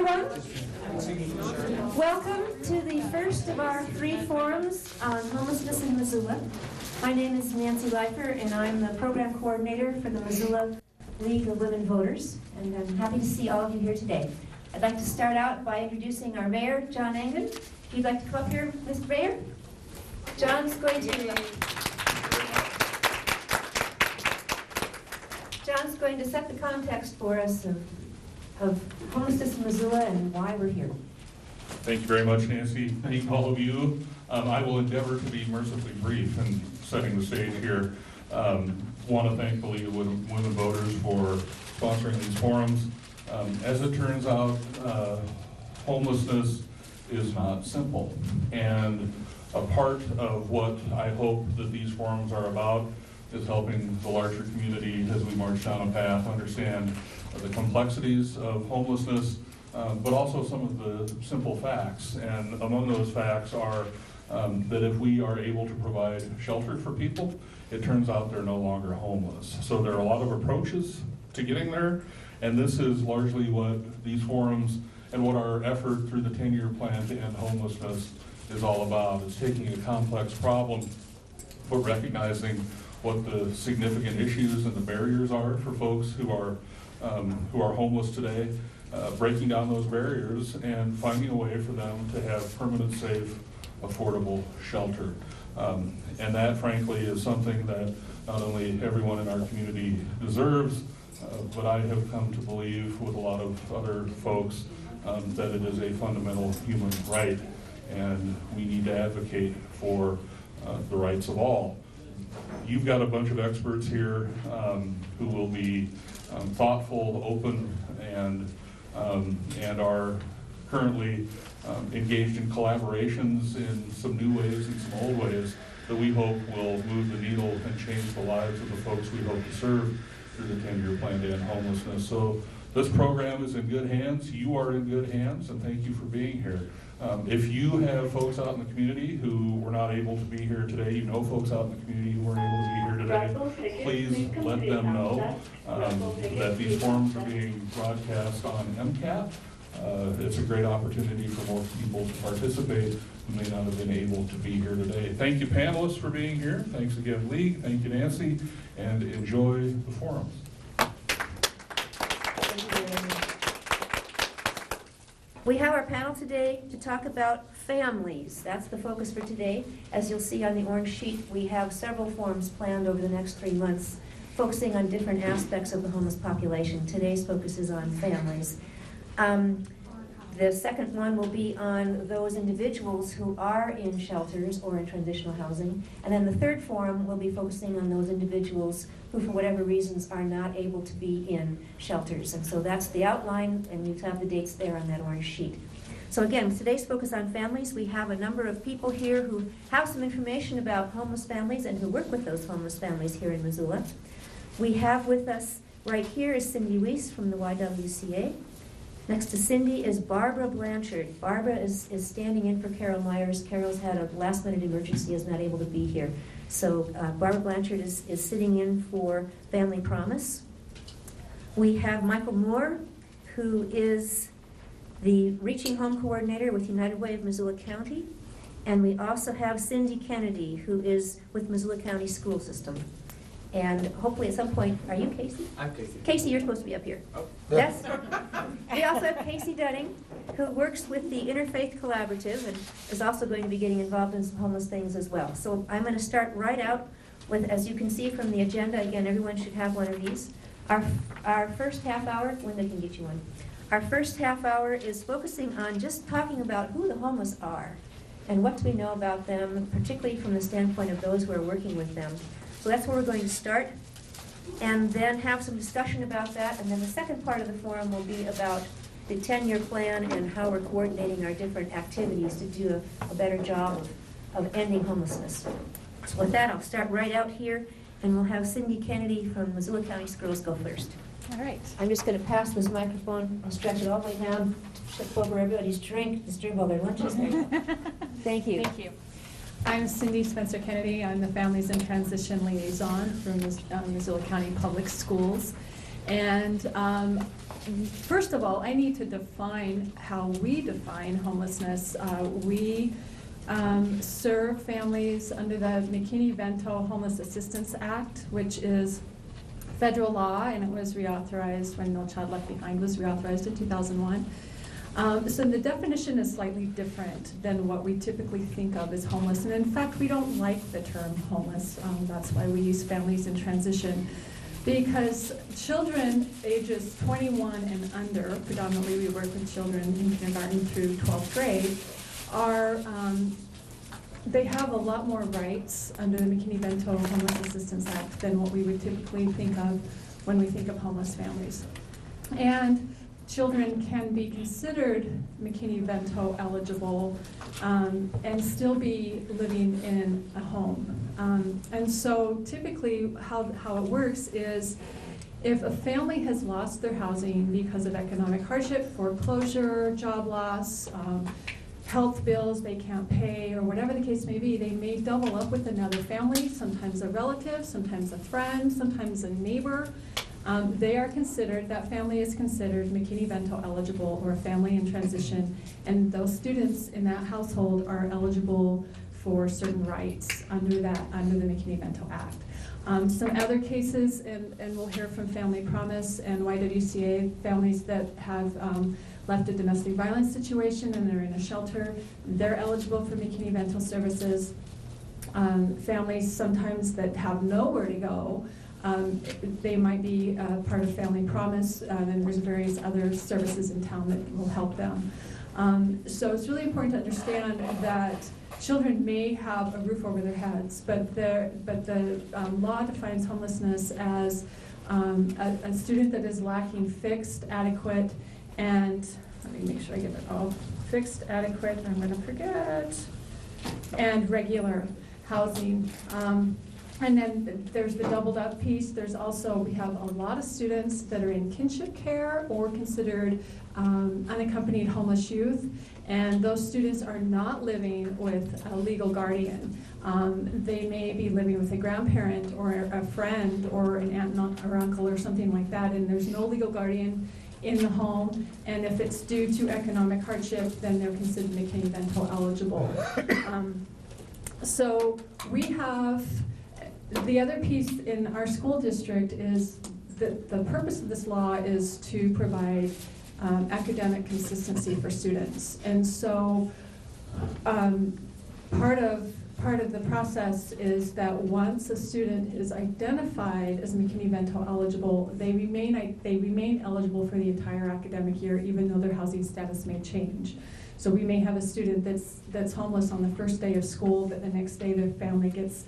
everyone. Welcome to the first of our 3 forums on homelessness in Missoula. My name is Nancy Leifer, and I'm the program coordinator for the Missoula League of Women Voters, and I'm happy to see all of you here today. I'd like to start out by introducing our mayor, John Engen. If you'd like to come up here, Mr. Mayor. John's going to set the context for us of homelessness in Missoula and why we're here. Thank you very much, Nancy. Thank all of you. I will endeavor to be mercifully brief in setting the stage here. Want to thank the League of Women Voters for sponsoring these forums. As it turns out, homelessness is not simple. And a part of what I hope that these forums are about is helping the larger community as we march down a path understand the complexities of homelessness, but also some of the simple facts. And among those facts are that if we are able to provide shelter for people, it turns out they're no longer homeless. So there are a lot of approaches to getting there, and this is largely what these forums and what our effort through the 10-year plan to end homelessness is all about. It's taking a complex problem, but recognizing what the significant issues and the barriers are for folks who are homeless today, breaking down those barriers and finding a way for them to have permanent, safe, affordable shelter. And that, frankly, is something that not only everyone in our community deserves, but I have come to believe with a lot of other folks that it is a fundamental human right, and we need to advocate for the rights of all. You've got a bunch of experts here who will be thoughtful, open, and are currently engaged in collaborations in some new ways and some old ways that we hope will move the needle and change the lives of the folks we hope to serve through the 10-year plan to end homelessness. So this program is in good hands. You are in good hands, and thank you for being here. If you have folks out in the community who were not able to be here today, you know folks out in the community who weren't able to be here today, please let them know that these forums are being broadcast on MCAT. It's a great opportunity for more people to participate who may not have been able to be here today. Thank you, panelists, for being here. Thanks again, League. Thank you, Nancy, and enjoy the forums. We have our panel today to talk about families. That's the focus for today. As you'll see on the orange sheet, we have several forums planned over the next 3 months, focusing on different aspects of the homeless population. Today's focus is on families. The second one will be on those individuals who are in shelters or in transitional housing. And then the third forum will be focusing on those individuals who, for whatever reasons, are not able to be in shelters. And so that's the outline, and you have the dates there on that orange sheet. So again, with today's focus on families, we have a number of people here who have some information about homeless families and who work with those homeless families here in Missoula. We have with us right here is Cindy Weiss from the YWCA. Next to Cindy is Barbara Blanchard. Barbara is standing in for Carol Myers. Carol's had a last-minute emergency, is not able to be here. So Barbara Blanchard is sitting in for Family Promise. We have Michael Moore, who is the Reaching Home Coordinator with United Way of Missoula County. And we also have Cindy Kennedy, who is with Missoula County School System. And hopefully at some point, are you Casey? I'm Casey. Casey, you're supposed to be up here. Oh. Yes. We also have Casey Dunning, who works with the Interfaith Collaborative and is also going to be getting involved in some homeless things as well. So I'm going to start right out with, as you can see from the agenda, again, everyone should have one of these. Our first half hour, Linda can get you one. Our first half hour is focusing on just talking about who the homeless are and what do we know about them, particularly from the standpoint of those who are working with them. So that's where we're going to start, and then have some discussion about that. And then the second part of the forum will be about the 10-year plan and how we're coordinating our different activities to do a better job of ending homelessness. So with that, I'll start right out here, and we'll have Cindy Kennedy from Missoula County Schools go first. All right. I'm just going to pass this microphone. I'll stretch it all the way down, shift over everybody's drink, disturb all their lunches. There you go. Thank you. Thank you. I'm Cindy Spencer Kennedy. I'm the Families in Transition Liaison for Missoula County Public Schools. And first of all, I need to define how we define homelessness. We serve families under the McKinney-Vento Homeless Assistance Act, which is federal law, and it was reauthorized when No Child Left Behind was reauthorized in 2001. So the definition is slightly different than what we typically think of as homeless. And in fact, we don't like the term homeless. That's why we use families in transition. Because children ages 21 and under, predominantly we work with children in kindergarten through 12th grade, they have a lot more rights under the McKinney-Vento Homeless Assistance Act than what we would typically think of when we think of homeless families. And children can be considered McKinney-Vento eligible and still be living in a home. And so typically how it works is if a family has lost their housing because of economic hardship, foreclosure, job loss, health bills they can't pay, or whatever the case may be, they may double up with another family, sometimes a relative, sometimes a friend, sometimes a neighbor. That family is considered McKinney-Vento eligible or a family in transition, and those students in that household are eligible for certain rights under the McKinney-Vento Act. Some other cases, and we'll hear from Family Promise and YWCA, families that have left a domestic violence situation and they're in a shelter, they're eligible for McKinney-Vento services. Families sometimes that have nowhere to go, they might be part of Family Promise, and there's various other services in town that will help them. So it's really important to understand that children may have a roof over their heads, but the law defines homelessness as a student that is lacking fixed, adequate, and let me make sure I get it all. Fixed, adequate, I'm going to forget, and regular housing. And then there's the doubled up piece. There's also, we have a lot of students that are in kinship care or considered unaccompanied homeless youth, and those students are not living with a legal guardian. They may be living with a grandparent or a friend or an aunt or uncle or something like that, and there's no legal guardian in the home, and if it's due to economic hardship, then they're considered McKinney-Vento eligible. So we have, the other piece in our school district is that the purpose of this law is to provide academic consistency for students. And so part of the process is that once a student is identified as McKinney-Vento eligible, they remain eligible for the entire academic year, even though their housing status may change. So we may have a student that's homeless on the first day of school, but the next day their family gets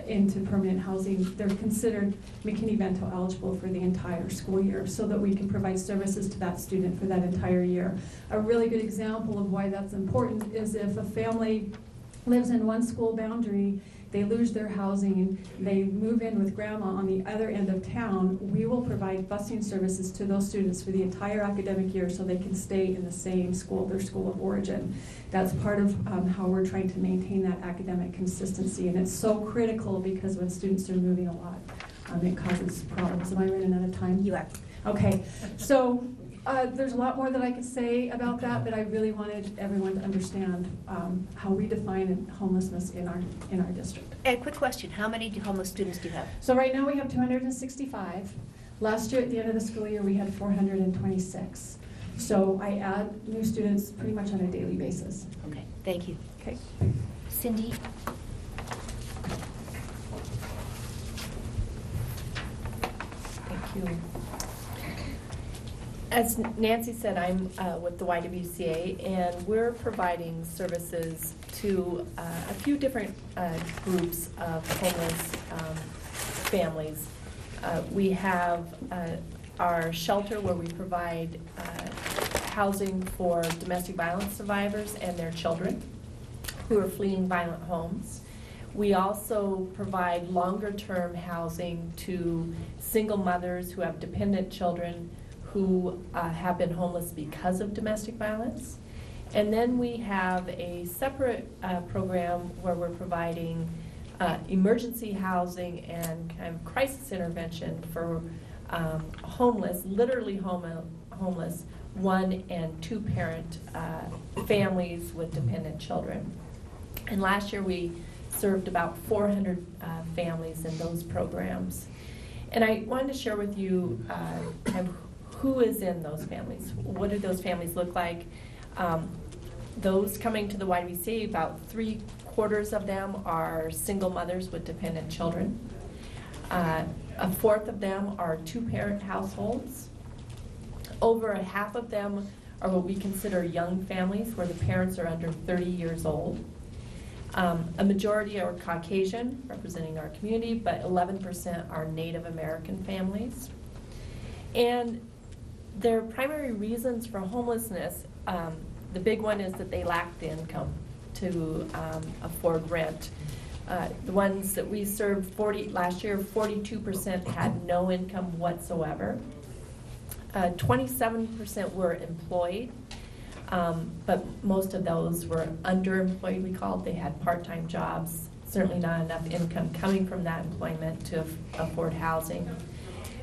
into permanent housing. They're considered McKinney-Vento eligible for the entire school year, so that we can provide services to that student for that entire year. A really good example of why that's important is if a family lives in one school boundary, they lose their housing, they move in with grandma on the other end of town, we will provide busing services to those students for the entire academic year so they can stay in the same school, their school of origin. That's part of how we're trying to maintain that academic consistency, and it's so critical because when students are moving a lot, it causes problems. Am I running out of time? You are. Okay, so there's a lot more that I could say about that, but I really wanted everyone to understand how we define homelessness in our district. And quick question, how many homeless students do you have? So right now we have 265. Last year at the end of the school year we had 426. So I add new students pretty much on a daily basis. Okay, thank you. Okay. Cindy? Thank you. As Nancy said, I'm with the YWCA, and we're providing services to a few different groups of homeless families. We have our shelter where we provide housing for domestic violence survivors and their children who are fleeing violent homes. We also provide longer-term housing to single mothers who have dependent children who have been homeless because of domestic violence. And then we have a separate program where we're providing emergency housing and kind of crisis intervention for homeless, literally homeless, 1- and 2-parent families with dependent children. And last year we served about 400 families in those programs. And I wanted to share with you kind of who is in those families. What do those families look like? Those coming to the YWCA, about 3/4 of them are single mothers with dependent children. 1/4 of them are 2-parent households. Over a half of them are what we consider young families, where the parents are under 30 years old. A majority are Caucasian, representing our community, but 11% are Native American families. And their primary reasons for homelessness, the big one is that they lack the income to afford rent. The ones that we served last year, 42% had no income whatsoever. 27% were employed, but most of those were underemployed, we called. They had part-time jobs, certainly not enough income coming from that employment to afford housing.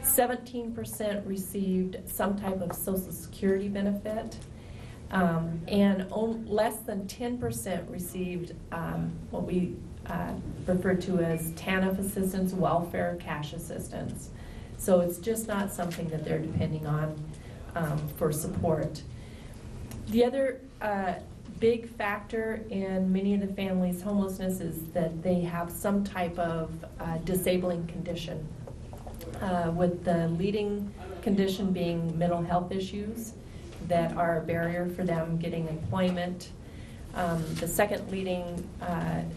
17% received some type of Social Security benefit, and less than 10% received what we refer to as TANF assistance, welfare cash assistance. So it's just not something that they're depending on for support. The other big factor in many of the families' homelessness is that they have some type of disabling condition, with the leading condition being mental health issues that are a barrier for them getting employment. The second leading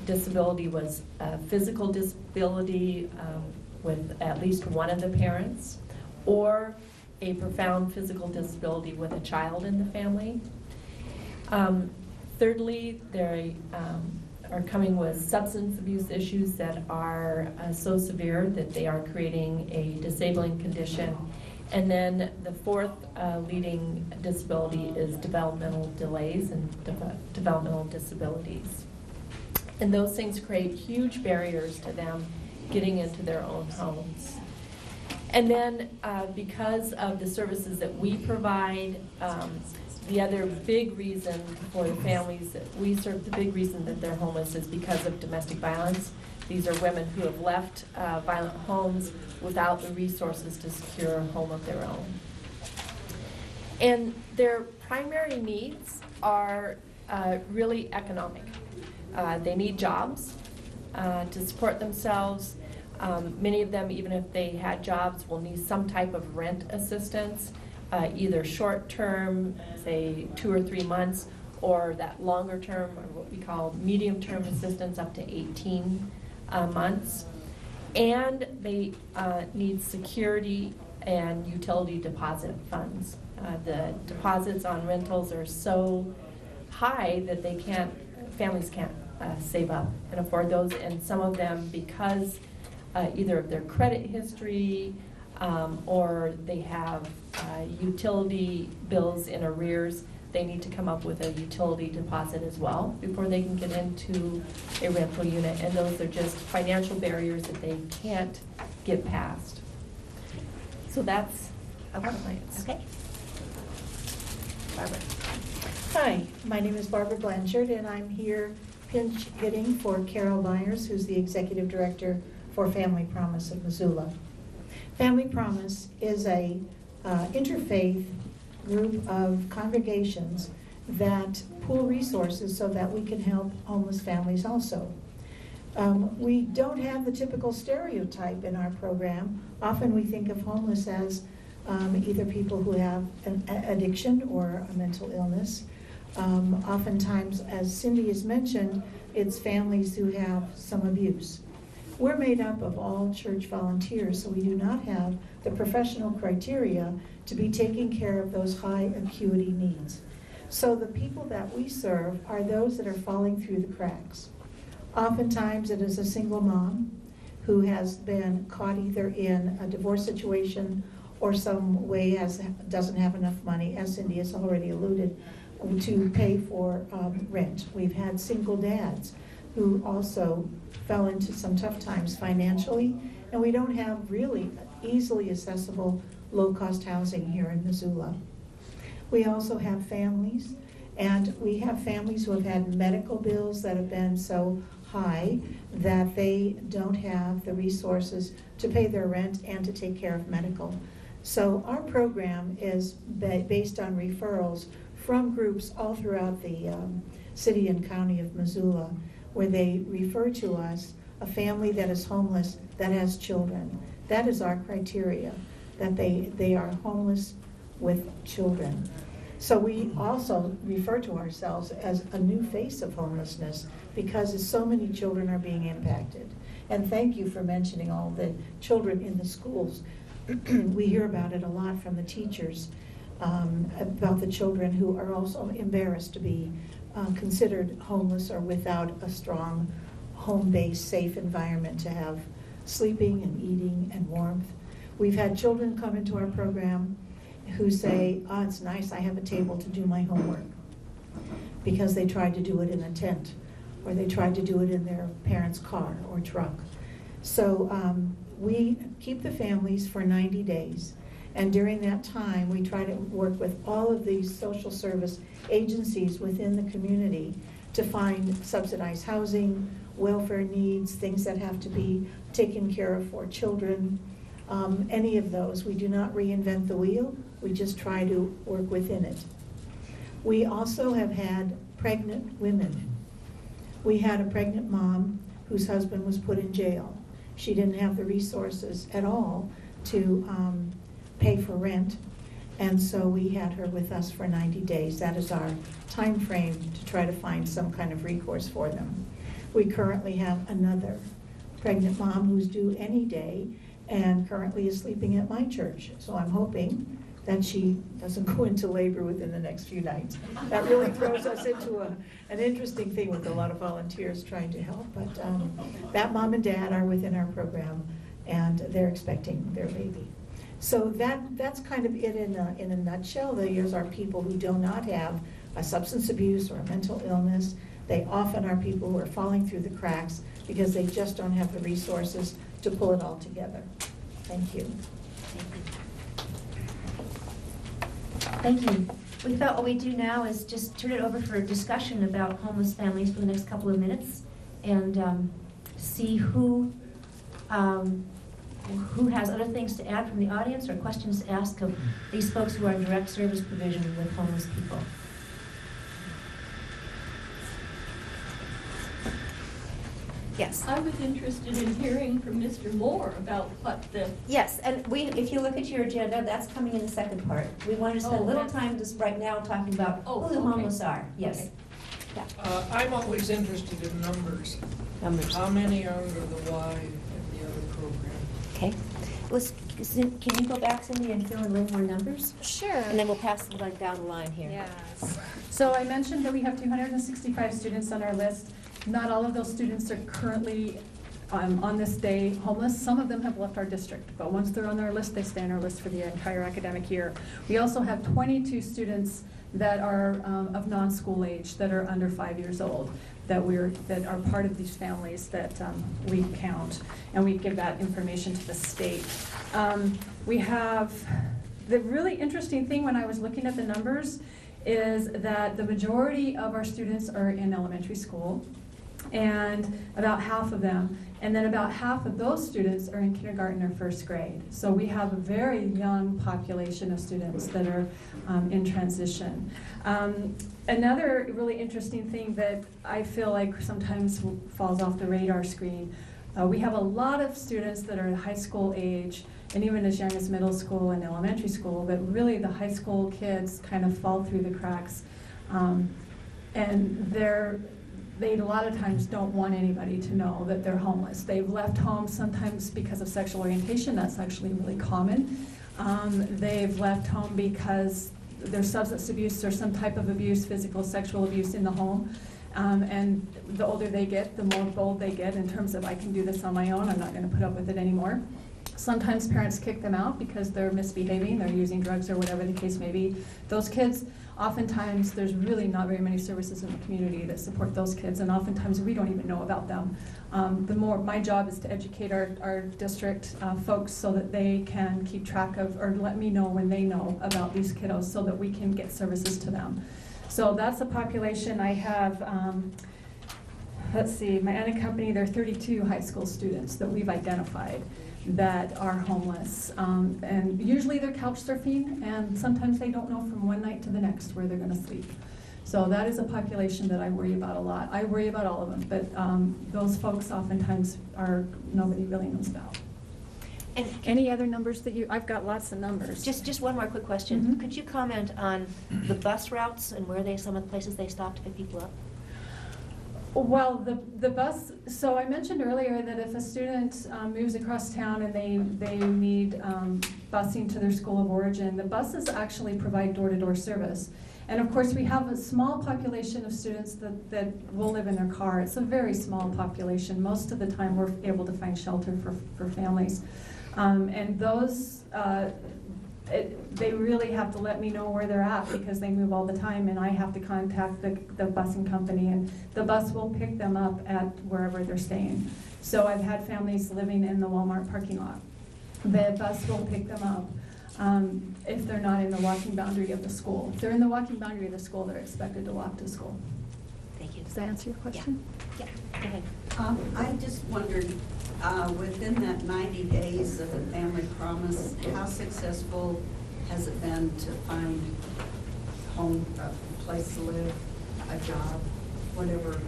disability was physical disability with at least one of the parents, or a profound physical disability with a child in the family. Thirdly, they are coming with substance abuse issues that are so severe that they are creating a disabling condition. And then the fourth leading disability is developmental delays and developmental disabilities. And those things create huge barriers to them getting into their own homes. And then because of the services that we provide, the other big reason for the families that we serve, the big reason that they're homeless is because of domestic violence. These are women who have left violent homes without the resources to secure a home of their own. And their primary needs are really economic. They need jobs to support themselves. Many of them, even if they had jobs, will need some type of rent assistance, either short-term, say 2 or 3 months, or that longer-term, or what we call medium-term assistance, up to 18 months. And they need security and utility deposit funds. The deposits on rentals are so high that families can't save up and afford those. And some of them, because either of their credit history or they have utility bills in arrears, they need to come up with a utility deposit as well before they can get into a rental unit. And those are just financial barriers that they can't get past. So that's a glance. Okay. Barbara. Hi, my name is Barbara Blanchard, and I'm here pinch hitting for Carol Myers, who's the Executive Director for Family Promise of Missoula. Family Promise is a interfaith group of congregations that pool resources so that we can help homeless families also. We don't have the typical stereotype in our program. Often we think of homeless as either people who have an addiction or a mental illness. Oftentimes, as Cindy has mentioned, it's families who have some abuse. We're made up of all church volunteers, so we do not have the professional criteria to be taking care of those high acuity needs. So the people that we serve are those that are falling through the cracks. Oftentimes it is a single mom who has been caught either in a divorce situation or some way doesn't have enough money, as Cindy has already alluded, to pay for rent. We've had single dads who also fell into some tough times financially, and we don't have really easily accessible, low-cost housing here in Missoula. We also have families, and we have families who have had medical bills that have been so high that they don't have the resources to pay their rent and to take care of medical. So our program is based on referrals from groups all throughout the city and county of Missoula, where they refer to us a family that is homeless that has children. That is our criteria, that they are homeless with children. So we also refer to ourselves as a new face of homelessness because so many children are being impacted. And thank you for mentioning all the children in the schools. We hear about it a lot from the teachers, about the children who are also embarrassed to be considered homeless or without a strong home-based, safe environment to have sleeping and eating and warmth. We've had children come into our program who say, oh, it's nice, I have a table to do my homework, because they tried to do it in a tent, or they tried to do it in their parents' car or truck. So we keep the families for 90 days, and during that time, we try to work with all of these social service agencies within the community to find subsidized housing, welfare needs, things that have to be taken care of for children, any of those. We do not reinvent the wheel, we just try to work within it. We also have had pregnant women. We had a pregnant mom whose husband was put in jail. She didn't have the resources at all to pay for rent, and so we had her with us for 90 days. That is our time frame to try to find some kind of recourse for them. We currently have another pregnant mom who's due any day and currently is sleeping at my church. So I'm hoping that she doesn't go into labor within the next few nights. That really throws us into an interesting thing with a lot of volunteers trying to help. But that mom and dad are within our program, and they're expecting their baby. So that's kind of it in a nutshell. These are people who do not have a substance abuse or a mental illness. They often are people who are falling through the cracks because they just don't have the resources to pull it all together. Thank you. Thank you. We thought what we do now is just turn it over for a discussion about homeless families for the next couple of minutes, and see who has other things to add from the audience or questions to ask of these folks who are in direct service provision with homeless people. Yes. I was interested in hearing from Mr. Moore about what the... Yes, and if you look at your agenda, that's coming in the second part. We wanted to spend a little time just right now talking about who the homeless are. Yes. Okay. Yeah. I'm always interested in numbers. Numbers. How many are under the Y and the other program? Okay. Can you go back, Cindy, and fill in a little more numbers? Sure. And then we'll pass the line down the line here. Yes. So I mentioned that we have 265 students on our list. Not all of those students are currently on this day homeless. Some of them have left our district, but once they're on our list, they stay on our list for the entire academic year. We also have 22 students that are of non-school age, that are under 5 years old, that are part of these families that we count, and we give that information to the state. We have the really interesting thing when I was looking at the numbers is that the majority of our students are in elementary school, and about half of them, and then about half of those students are in kindergarten or first grade. So we have a very young population of students that are in transition. Another really interesting thing that I feel like sometimes falls off the radar screen, we have a lot of students that are high school age, and even as young as middle school and elementary school, but really the high school kids kind of fall through the cracks. And they a lot of times don't want anybody to know that they're homeless. They've left home sometimes because of sexual orientation. That's actually really common. They've left home because there's substance abuse or some type of abuse, physical, sexual abuse in the home. And the older they get, the more bold they get in terms of, I can do this on my own, I'm not going to put up with it anymore. Sometimes parents kick them out because they're misbehaving, they're using drugs or whatever the case may be. Those kids, oftentimes, there's really not very many services in the community that support those kids, and oftentimes we don't even know about them. My job is to educate our district folks so that they can keep track of, or let me know when they know about these kiddos so that we can get services to them. So that's the population. I have, let's see, my unaccompanied, there are 32 high school students that we've identified that are homeless. And usually they're couch surfing, and sometimes they don't know from one night to the next where they're gonna sleep. So that is a population that I worry about a lot. I worry about all of them, but those folks oftentimes are, nobody really knows about. And Any other numbers that I've got lots of numbers. just one more quick question. Mhm. Could you comment on the bus routes and where some of the places they stop to pick people up? Well, the bus, so I mentioned earlier that if a student moves across town and they need busing to their school of origin, the buses actually provide door-to-door service. And of course, we have a small population of students that will live in their car. It's a very small population. Most of the time, we're able to find shelter for families. And those, they really have to let me know where they're at because they move all the time, and I have to contact the busing company, and the bus will pick them up at wherever they're staying. So I've had families living in the Walmart parking lot. The bus will pick them up if they're not in the walking boundary of the school. If they're in the walking boundary of the school, they're expected to walk to school. Thank you. Does that answer your question? Yeah, go ahead. I just wondered, within that 90 days of the Family Promise, how successful has it been to find home, a place to live, a job, whatever?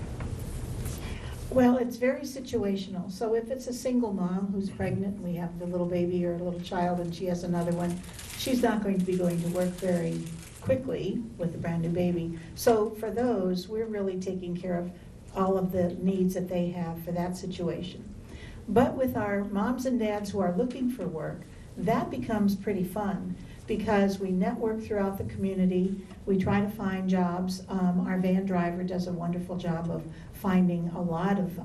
Well, it's very situational. So if it's a single mom who's pregnant, and we have the little baby or a little child, and she has another one, she's not going to be going to work very quickly with a brand new baby. So for those, we're really taking care of all of the needs that they have for that situation. But with our moms and dads who are looking for work, that becomes pretty fun because we network throughout the community. We try to find jobs. Our van driver does a wonderful job of finding a lot of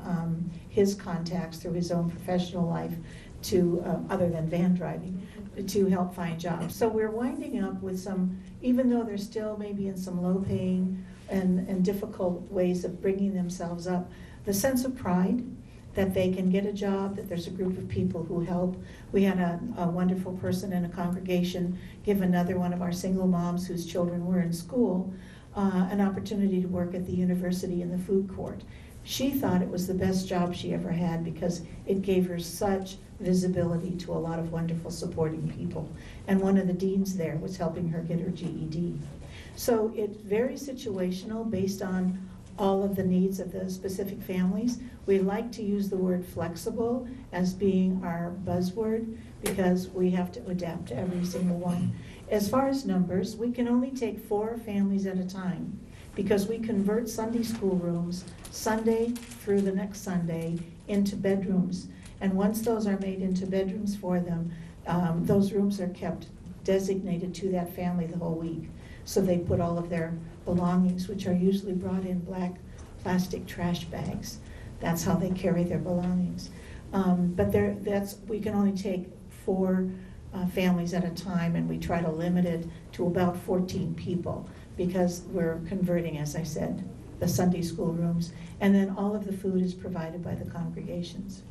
his contacts through his own professional life to, other than van driving, to help find jobs. So we're winding up with some, even though they're still maybe in some low paying and difficult ways of bringing themselves up, the sense of pride that they can get a job, that there's a group of people who help. We had a wonderful person in a congregation give another one of our single moms whose children were in school an opportunity to work at the university in the food court. She thought it was the best job she ever had because it gave her such visibility to a lot of wonderful supporting people. And one of the deans there was helping her get her GED. So it's very situational based on all of the needs of the specific families. We like to use the word flexible as being our buzzword because we have to adapt to every single one. As far as numbers, we can only take 4 families at a time because we convert Sunday school rooms Sunday through the next Sunday into bedrooms. And once those are made into bedrooms for them, those rooms are kept designated to that family the whole week. So they put all of their belongings, which are usually brought in black plastic trash bags. That's how they carry their belongings. But we can only take 4 families at a time, and we try to limit it to about 14 people because we're converting, as I said, the Sunday school rooms, and then all of the food is provided by the congregations.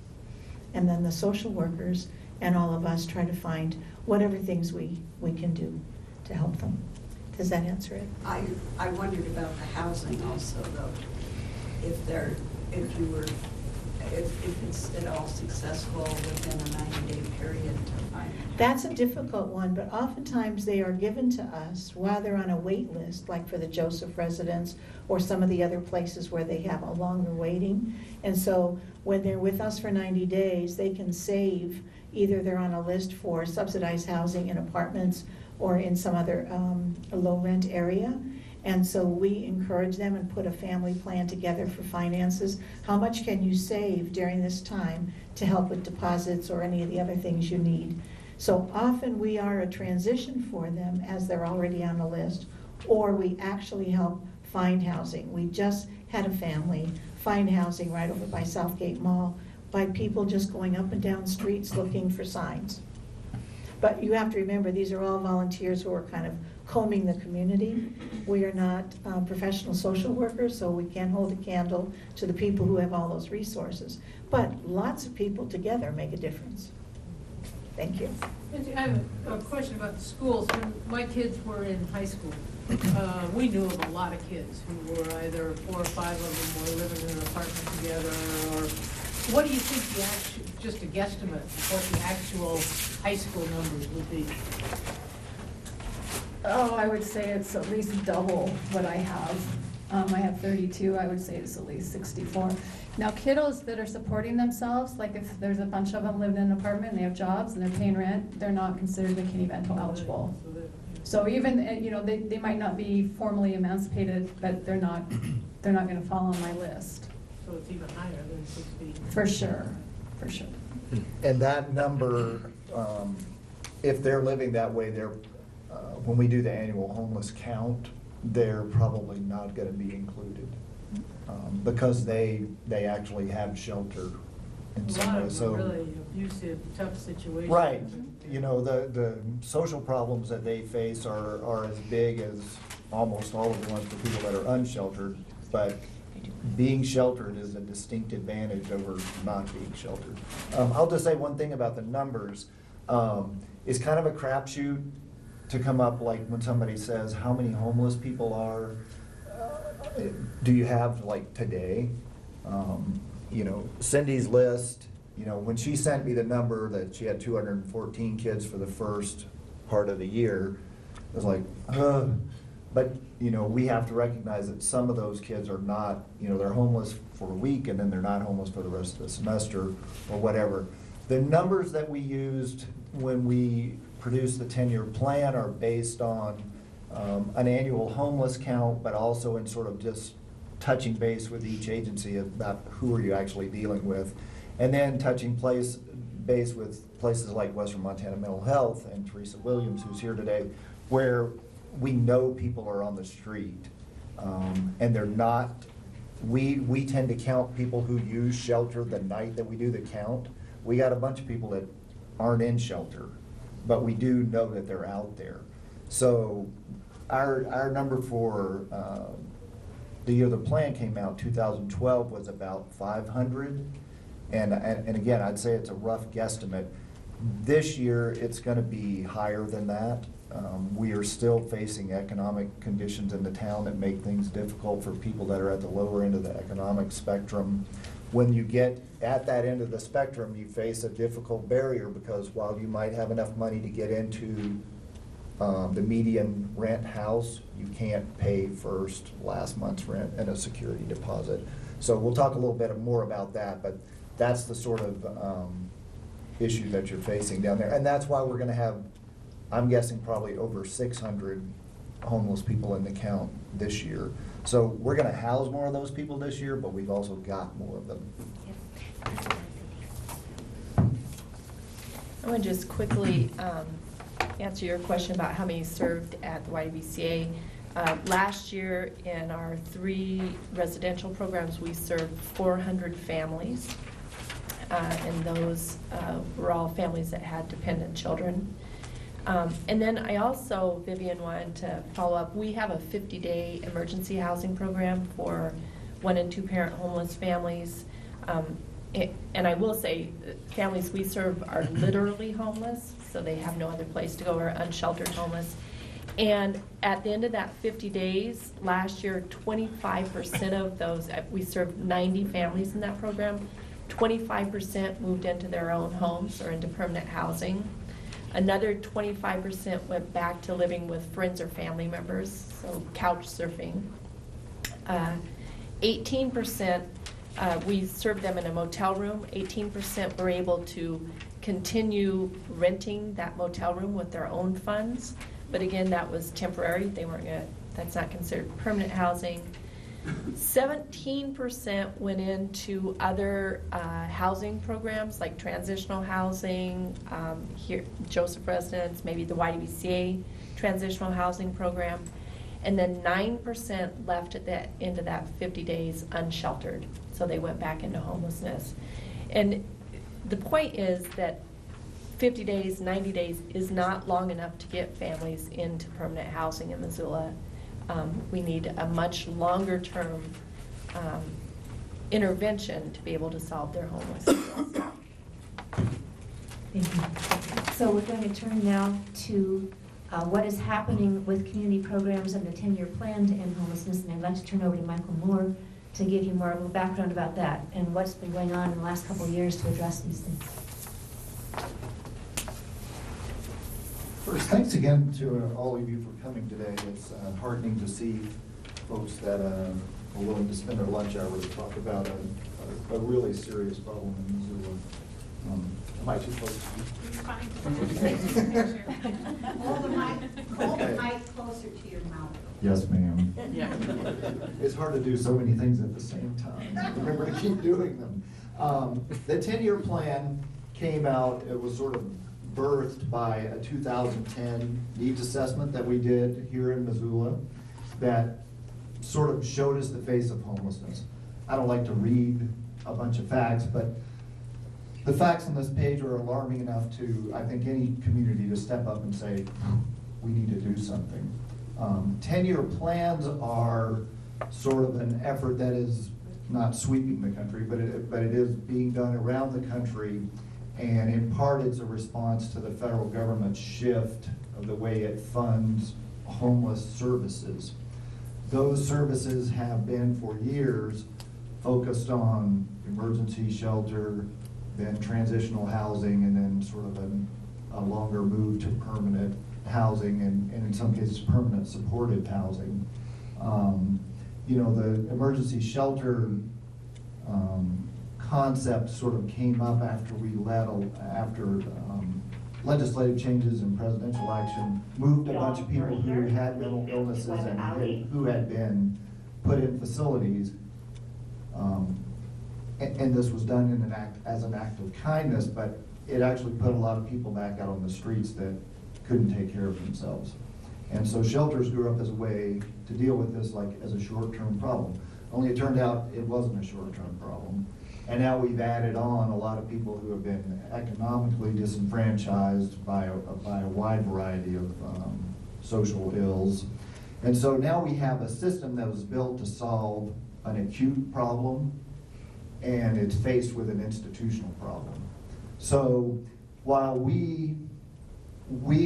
And then the social workers and all of us try to find whatever things we can do to help them. Does that answer it? I wondered about the housing also, though. If it's at all successful within a 90-day period to find. That's a difficult one, but oftentimes they are given to us while they're on a wait list, like for the Joseph residence or some of the other places where they have a longer waiting. And so when they're with us for 90 days, they can save, either they're on a list for subsidized housing in apartments or in some other low rent area. And so we encourage them and put a family plan together for finances. How much can you save during this time to help with deposits or any of the other things you need? So often we are a transition for them as they're already on the list, or we actually help find housing. We just had a family find housing right over by Southgate Mall. by people just going up and down streets looking for signs. But you have to remember, these are all volunteers who are kind of combing the community. We are not professional social workers, so we can't hold a candle to the people who have all those resources. But lots of people together make a difference. Thank you. I have a question about the schools. When my kids were in high school, we knew of a lot of kids who were either 4 or 5 of them were living in an apartment together, or what do you think the actual, just a guesstimate, what the actual high school numbers would be? Oh, I would say it's at least double what I have. I have 32, I would say it's at least 64. Now, kiddos that are supporting themselves, like if there's a bunch of them living in an apartment and they have jobs and they're paying rent, they're not considered McKinney-Vento eligible. So even, you know, they might not be formally emancipated, but they're not gonna fall on my list. So it's even higher than 60. For sure, for sure. And that number, if they're living that way, when we do the annual homeless count, they're probably not gonna be included. Because they actually have shelter in A some lot way, of so. them are really abusive, tough situations. Right, you know, the social problems that they face are as big as almost all of the ones for people that are unsheltered, but being sheltered is a distinct advantage over not being sheltered. I'll just say one thing about the numbers. It's kind of a crapshoot to come up, like when somebody says, how many homeless people do you have like today? You know, Cindy's list, you know, when she sent me the number that she had 214 kids for the first part of the year, I was like, but, you know, we have to recognize that some of those kids are not, you know, they're homeless for a week and then they're not homeless for the rest of the semester or whatever. The numbers that we used when we produced the 10-year plan are based on an annual homeless count, but also in sort of just touching base with each agency about who are you actually dealing with. And then touching base with places like Western Montana Mental Health and Teresa Williams, who's here today, where we know people are on the street. And they're not, we tend to count people who use shelter the night that we do the count. We got a bunch of people that aren't in shelter, but we do know that they're out there. So our number for the year the plan came out, 2012, was about 500. And again, I'd say it's a rough guesstimate. This year, it's going to be higher than that. We are still facing economic conditions in the town that make things difficult for people that are at the lower end of the economic spectrum. When you get at that end of the spectrum, you face a difficult barrier, because while you might have enough money to get into the median rent house, you can't pay last month's rent and a security deposit. So we'll talk a little bit more about that, but that's the sort of issue that you're facing down there. And that's why we're gonna have, I'm guessing, probably over 600 homeless people in the count this year. So we're gonna house more of those people this year, but we've also got more of them. I want to just quickly answer your question about how many served at the YWCA. Last year, in our 3 residential programs, we served 400 families. And those were all families that had dependent children. And then I also, Vivian, wanted to follow up. We have a 50-day emergency housing program for 1- and 2-parent homeless families. And I will say, families we serve are literally homeless, so they have no other place to go, or unsheltered homeless. And at the end of that 50 days, last year, 25% of those, we served 90 families in that program, 25% moved into their own homes or into permanent housing. Another 25% went back to living with friends or family members, so couch surfing. 18%, we served them in a motel room. 18% were able to continue renting that motel room with their own funds. But again, that was temporary. They weren't gonna, that's not considered permanent housing. 17% went into other housing programs like transitional housing, here Joseph Residence, maybe the YWCA transitional housing program, and then 9% left at the end of that 50 days unsheltered, so they went back into homelessness. And the point is that 50 days, 90 days is not long enough to get families into permanent housing in Missoula. We need a much longer term intervention to be able to solve their homelessness. Thank you. So we're going to turn now to what is happening with community programs and the 10-year plan to end homelessness. And I'd like to turn over to Michael Moore to give you more of a background about that and what's been going on in the last couple of years to address these things. First, thanks again to all of you for coming today. It's heartening to see folks that are willing to spend their lunch hour to talk about a really serious problem in Missoula. Am I too close to you? Hold the mic closer to your mouth. Yes, ma'am. Yeah. It's hard to do so many things at the same time. Remember to keep doing them. The 10-year plan came out, it was sort of birthed by a 2010 needs assessment that we did here in Missoula that sort of showed us the face of homelessness. I don't like to read a bunch of facts, but the facts on this page are alarming enough to, I think, any community to step up and say, we need to do something. 10-year plans are sort of an effort that is not sweeping the country, but it is being done around the country, and in part it's a response to the federal government's shift of the way it funds homeless services. Those services have been for years focused on emergency shelter, then transitional housing, and then sort of a longer move to permanent housing, and in some cases permanent supportive housing. You know, the emergency shelter concept sort of came up after legislative changes and presidential action moved a bunch of people who had mental illnesses and who had been put in facilities. And this was done as an act of kindness, but it actually put a lot of people back out on the streets that couldn't take care of themselves. And so shelters grew up as a way to deal with this, like as a short-term problem. Only it turned out it wasn't a short-term problem. And now we've added on a lot of people who have been economically disenfranchised by a wide variety of social ills. And so now we have a system that was built to solve an acute problem, and it's faced with an institutional problem. So while we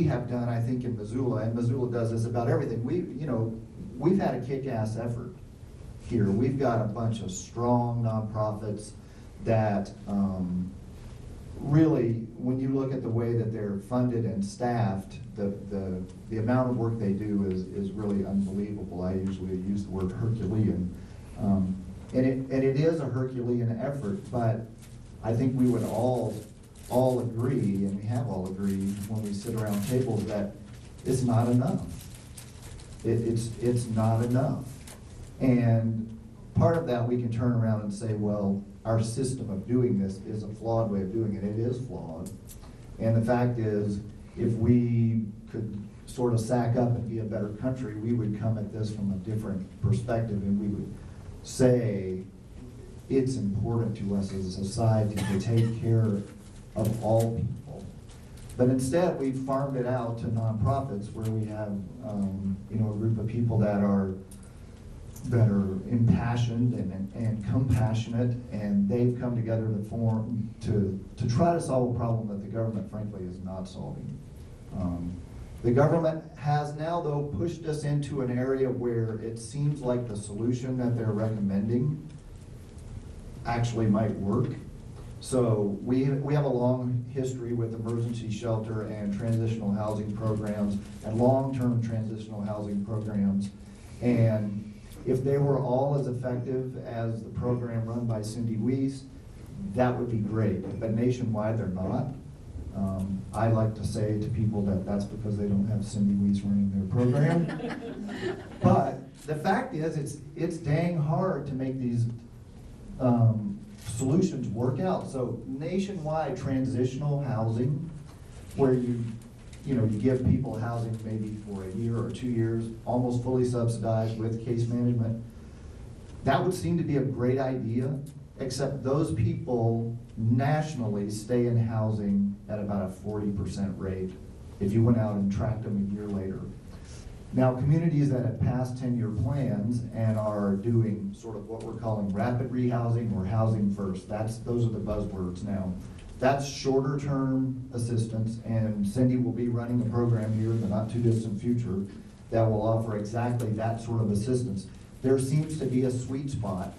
have done, I think in Missoula, and Missoula does this about everything, we've had a kick-ass effort here. We've got a bunch of strong nonprofits that really, when you look at the way that they're funded and staffed, the amount of work they do is really unbelievable. I usually use the word Herculean. And it is a Herculean effort, but I think we would all agree, and we have all agreed when we sit around tables, that it's not enough. It's not enough. And part of that we can turn around and say, well, our system of doing this is a flawed way of doing it. It is flawed. And the fact is, if we could sort of sack up and be a better country, we would come at this from a different perspective, and we would say it's important to us as a society to take care of all people. But instead, we've farmed it out to nonprofits where we have a group of people that are impassioned and compassionate, and they've come together to try to solve a problem that the government, frankly, is not solving. The government has now, though, pushed us into an area where it seems like the solution that they're recommending actually might work. So we have a long history with emergency shelter and transitional housing programs and long-term transitional housing programs. And if they were all as effective as the program run by Cindy Weiss, that would be great. But nationwide, they're not. I like to say to people that that's because they don't have Cindy Weiss running their program. But the fact is, it's dang hard to make these solutions work out. So nationwide transitional housing, where you give people housing maybe for a year or 2 years, almost fully subsidized with case management, that would seem to be a great idea. except those people nationally stay in housing at about a 40% rate if you went out and tracked them a year later. Now, communities that have passed 10-year plans and are doing sort of what we're calling rapid rehousing or housing first, those are the buzzwords now. That's shorter term assistance, and Cindy will be running a program here in the not too distant future that will offer exactly that sort of assistance. There seems to be a sweet spot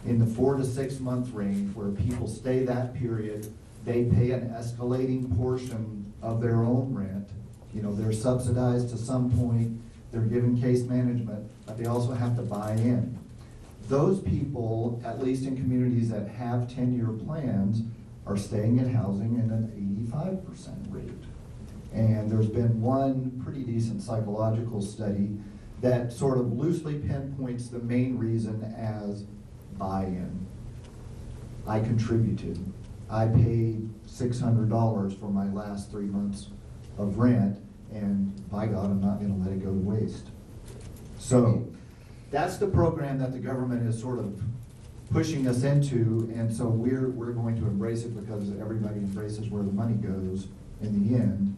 in the 4 to 6 month range where people stay that period, they pay an escalating portion of their own rent. You know, they're subsidized to some point, they're given case management, but they also have to buy in. Those people, at least in communities that have 10-year plans, are staying in housing at an 85% rate. And there's been one pretty decent psychological study that sort of loosely pinpoints the main reason as buy-in. I contributed. I paid $600 for my last 3 months of rent, and by God, I'm not gonna let it go to waste. So that's the program that the government is sort of pushing us into, and so we're going to embrace it because everybody embraces where the money goes in the end.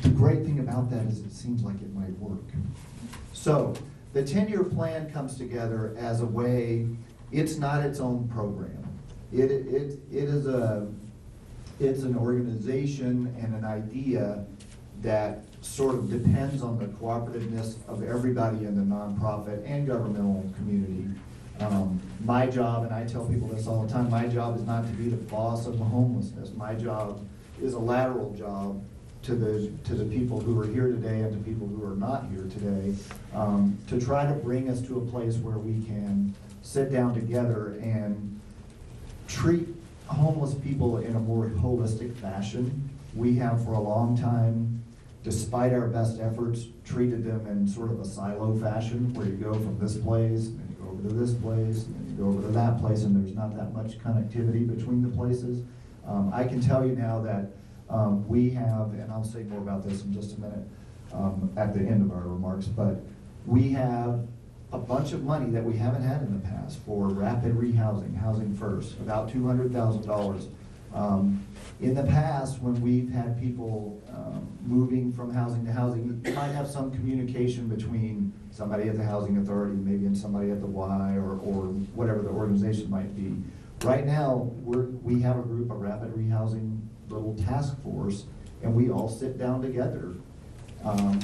The great thing about that is it seems like it might work. So the 10-year plan comes together as a way, it's not its own program. It's an organization and an idea that sort of depends on the cooperativeness of everybody in the nonprofit and governmental community. My job, and I tell people this all the time, my job is not to be the boss of the homelessness. My job is a lateral job to the people who are here today and to people who are not here today, to try to bring us to a place where we can sit down together and treat homeless people in a more holistic fashion. We have for a long time, despite our best efforts, treated them in sort of a silo fashion where you go from this place, and then you go over to this place, and then you go over to that place, and there's not that much connectivity between the places. I can tell you now that we have, and I'll say more about this in just a minute at the end of our remarks, but we have a bunch of money that we haven't had in the past for rapid rehousing, housing first, about $200,000. In the past, when we've had people moving from housing to housing, you might have some communication between somebody at the housing authority, maybe and somebody at the Y or whatever the organization might be. Right now, we have a group, a rapid rehousing little task force, and we all sit down together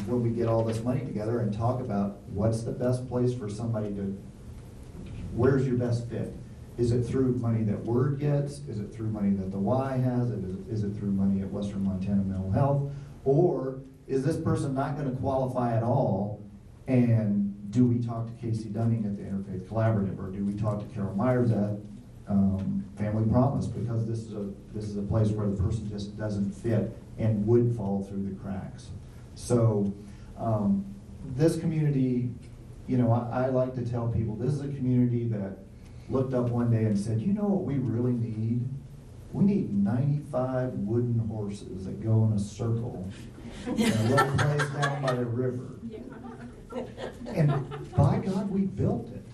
when we get all this money together and talk about what's the best place for somebody to, where's your best fit? Is it through money that Word gets? Is it through money that the Y has? Is it through money at Western Montana Mental Health? Or is this person not going to qualify at all? And do we talk to Casey Dunning at the Interfaith Collaborative, or do we talk to Carol Myers at Family Promise? Because this is a place where the person just doesn't fit and would fall through the cracks. So this community, you know, I like to tell people this is a community that looked up one day and said, you know what we really need? We need 95 wooden horses that go in a circle in a little place down by the river. And by God, we built it.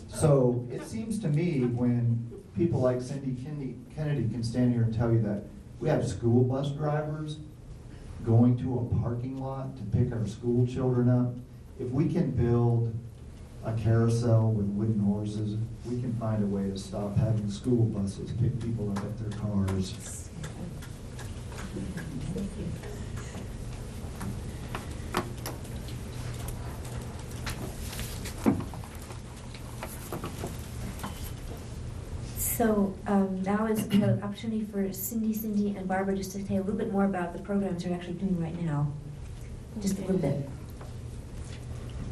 So it seems to me when people like Cindy Kennedy can stand here and tell you that we have school bus drivers going to a parking lot to pick our school children up, if we can build a carousel with wooden horses, we can find a way to stop having school buses pick people up at their cars. So now is the opportunity for Cindy, and Barbara just to say a little bit more about the programs you're actually doing right now. Just a little bit.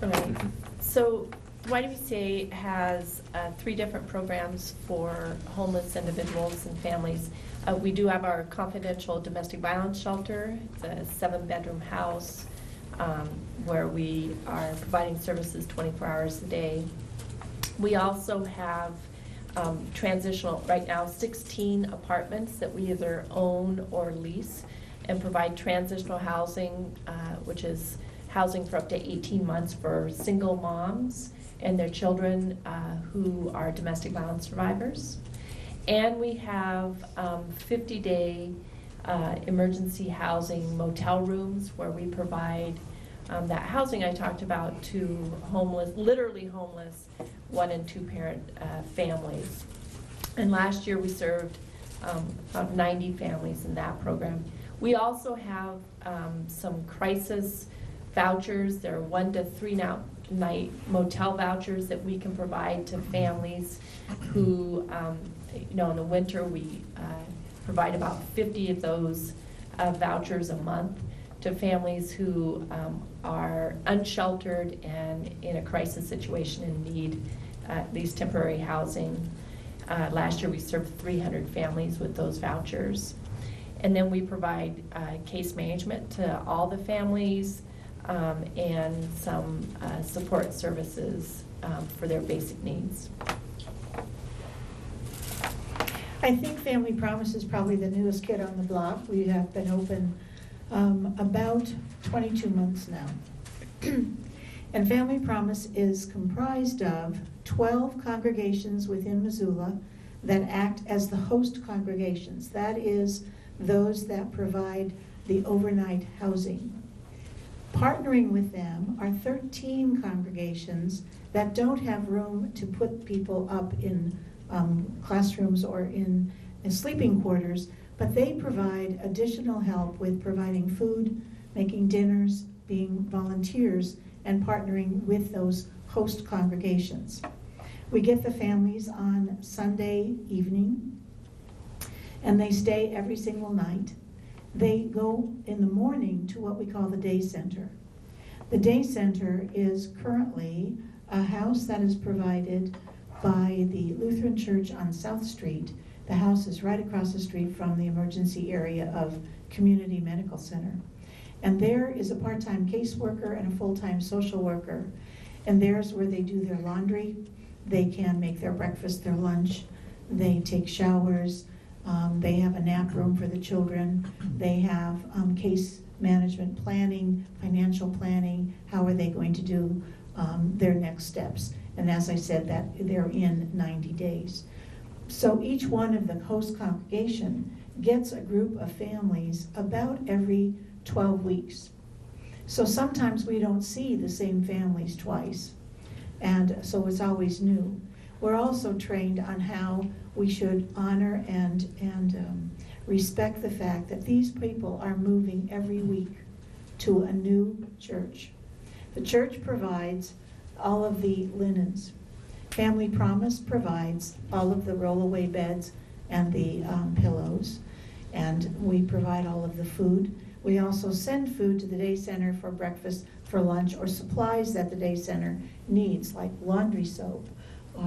Okay. So YWCA has 3 different programs for homeless individuals and families. We do have our confidential domestic violence shelter. It's a 7-bedroom house where we are providing services 24 hours a day. We also have transitional, right now, 16 apartments that we either own or lease and provide transitional housing, which is housing for up to 18 months for single moms and their children who are domestic violence survivors. And we have 50-day emergency housing motel rooms where we provide that housing I talked about to homeless, literally homeless, 1- and 2-parent families. And last year we served about 90 families in that program. We also have some crisis vouchers. There are 1 to 3 night motel vouchers that we can provide to families who, in the winter we provide about 50 of those vouchers a month to families who are unsheltered and in a crisis situation and need at least temporary housing. Last year we served 300 families with those vouchers. And then we provide case management to all the families and some support services for their basic needs. I think Family Promise is probably the newest kid on the block. We have been open about 22 months now. And Family Promise is comprised of 12 congregations within Missoula that act as the host congregations. That is, those that provide the overnight housing. Partnering with them are 13 congregations that don't have room to put people up in classrooms or in sleeping quarters, but they provide additional help with providing food, making dinners, being volunteers, and partnering with those host congregations. We get the families on Sunday evening, and they stay every single night. They go in the morning to what we call the day center. The day center is currently a house that is provided by the Lutheran Church on South Street. The house is right across the street from the emergency area of Community Medical Center. And there is a part-time caseworker and a full-time social worker. And there's where they do their laundry. They can make their breakfast, their lunch. They take showers. They have a nap room for the children. They have case management planning, financial planning. How are they going to do their next steps? And as I said, that they're in 90 days. So each one of the host congregation gets a group of families about every 12 weeks. So sometimes we don't see the same families twice. And so it's always new. We're also trained on how we should honor and respect the fact that these people are moving every week to a new church. The church provides all of the linens. Family Promise provides all of the rollaway beds and the pillows, and we provide all of the food. We also send food to the day center for breakfast, for lunch, or supplies that the day center needs, like laundry soap,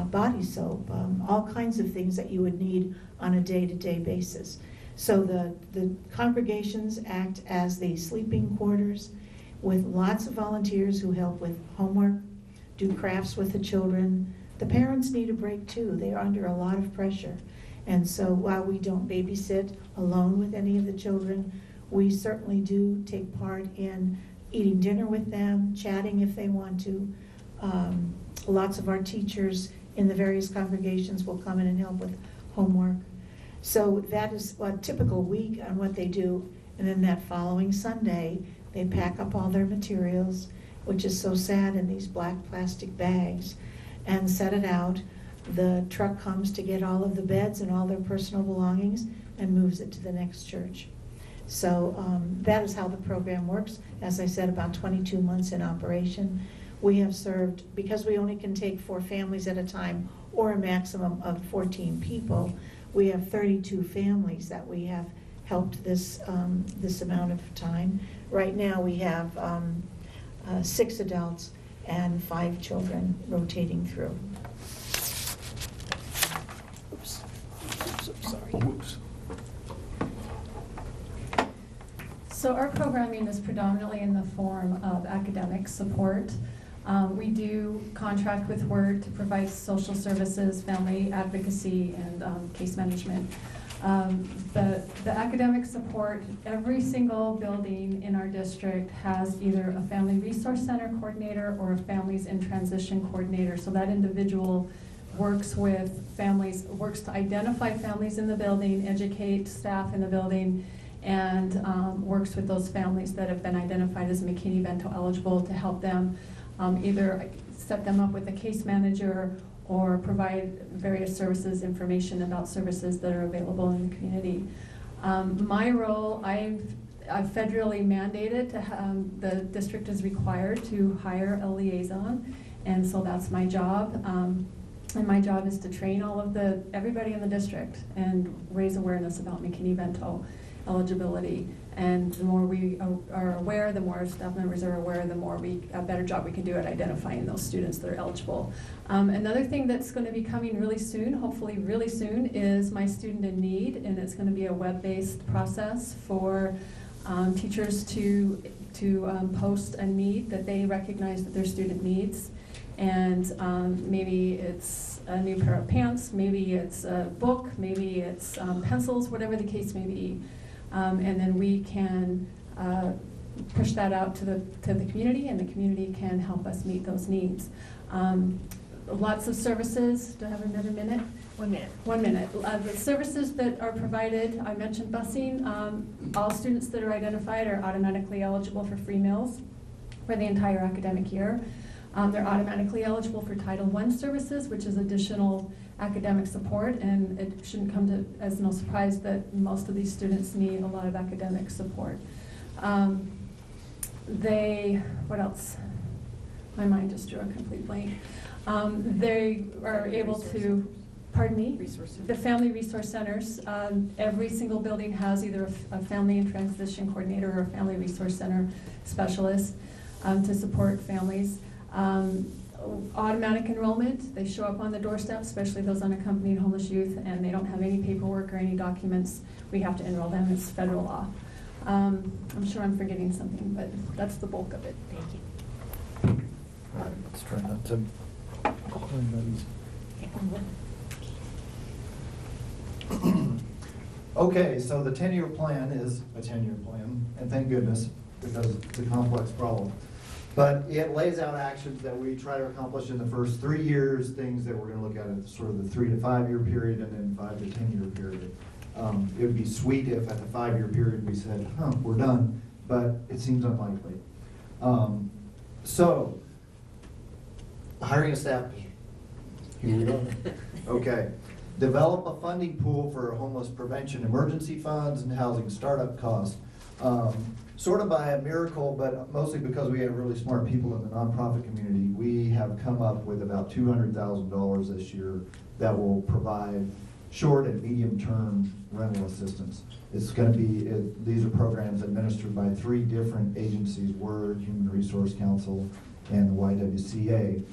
body soap, all kinds of things that you would need on a day-to-day basis. So the congregations act as the sleeping quarters with lots of volunteers who help with homework, do crafts with the children. The parents need a break too. They are under a lot of pressure. And so while we don't babysit alone with any of the children, we certainly do take part in eating dinner with them, chatting if they want to. Lots of our teachers in the various congregations will come in and help with homework. So that is a typical week on what they do. And then that following Sunday, they pack up all their materials, which is so sad, in these black plastic bags, and set it out. The truck comes to get all of the beds and all their personal belongings and moves it to the next church. So that is how the program works. As I said, about 22 months in operation. We have served, because we only can take 4 families at a time or a maximum of 14 people, we have 32 families that we have helped this amount of time. Right now we have 6 adults and 5 children rotating through. Oops, sorry. Oops. So our programming is predominantly in the form of academic support. We do contract with WORD to provide social services, family advocacy, and case management. The academic support, every single building in our district has either a family resource center coordinator or a families in transition coordinator. So that individual works with families, works to identify families in the building, educate staff in the building, and works with those families that have been identified as McKinney-Vento eligible to help them either set them up with a case manager or provide various services, information about services that are available in the community. My role, I've federally mandated to the district is required to hire a liaison, and so that's my job. And my job is to train everybody in the district and raise awareness about McKinney-Vento eligibility. And the more we are aware, the more staff members are aware, the more a better job we can do at identifying those students that are eligible. Another thing that's going to be coming really soon, hopefully really soon, is My Student in Need, and it's going to be a web-based process for teachers to post a need that they recognize that their student needs. And maybe it's a new pair of pants, maybe it's a book, maybe it's pencils, whatever the case may be. And then we can push that out to the community, and the community can help us meet those needs. Lots of services. Do I have another minute? 1 minute. 1 minute. The services that are provided, I mentioned busing. All students that are identified are automatically eligible for free meals for the entire academic year. They're automatically eligible for Title I services, which is additional academic support, and it shouldn't come as no surprise that most of these students need a lot of academic support. What else? My mind just drew a complete blank. They are able to, pardon me? The family resource centers. Every single building has either a family and transition coordinator or a family resource center specialist to support families. Automatic enrollment, they show up on the doorstep, especially those unaccompanied homeless youth, and they don't have any paperwork or any documents. We have to enroll them, it's federal law. I'm sure I'm forgetting something, but that's the bulk of it. Thank you. All right, let's try not to call anybody's. Okay, so the 10-year plan is a 10-year plan, and thank goodness, because it's a complex problem. But it lays out actions that we try to accomplish in the first 3 years, things that we're going to look at sort of the 3 to 5 year period, and then 5 to 10 year period. It would be sweet if at the 5 year period we said, we're done, but it seems unlikely. So, hiring a staff. Here we go. Okay. Develop a funding pool for homeless prevention emergency funds and housing startup costs. Sort of by a miracle, but mostly because we have really smart people in the nonprofit community, we have come up with about $200,000 this year that will provide short and medium-term rental assistance. It's going to be, these are programs administered by 3 different agencies, WORD, Human Resource Council, and the YWCA.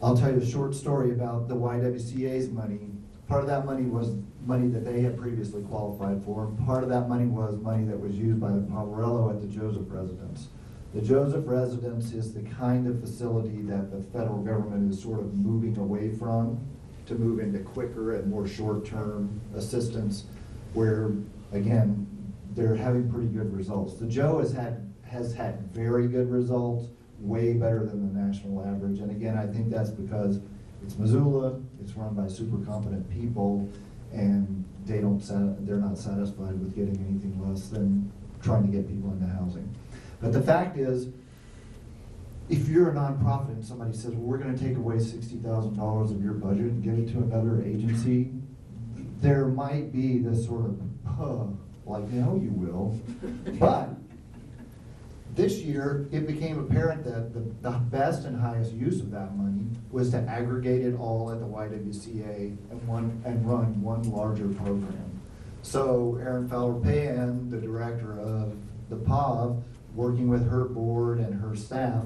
I'll tell you a short story about the YWCA's money. Part of that money was money that they had previously qualified for. Part of that money was money that was used by the Poverello at the Joseph Residence. The Joseph Residence is the kind of facility that the federal government is sort of moving away from to move into quicker and more short-term assistance where, again, they're having pretty good results. The Joe has had very good results, way better than the national average. And again, I think that's because it's Missoula, it's run by super competent people, and they're not satisfied with getting anything less than trying to get people into housing. But the fact is, if you're a nonprofit and somebody says, well, we're going to take away $60,000 of your budget and give it to another agency, there might be this sort of, like, no, you will. But this year, it became apparent that the best and highest use of that money was to aggregate it all at the YWCA and run one larger program. So Erin Fowler-Payan, the director of the POV, working with her board and her staff,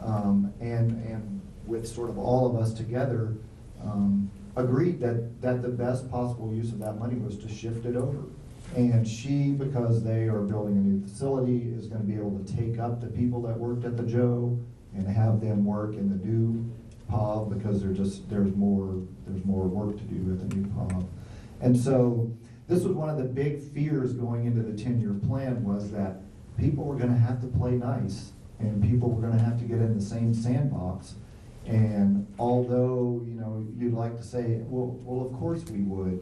and with sort of all of us together, agreed that the best possible use of that money was to shift it over. And she, because they are building a new facility, is going to be able to take up the people that worked at the Joe and have them work in the new POV because there's more work to do at the new POV. And so this was one of the big fears going into the 10-year plan, was that people were gonna have to play nice and people were gonna have to get in the same sandbox. And although, you know, you'd like to say, well, of course we would.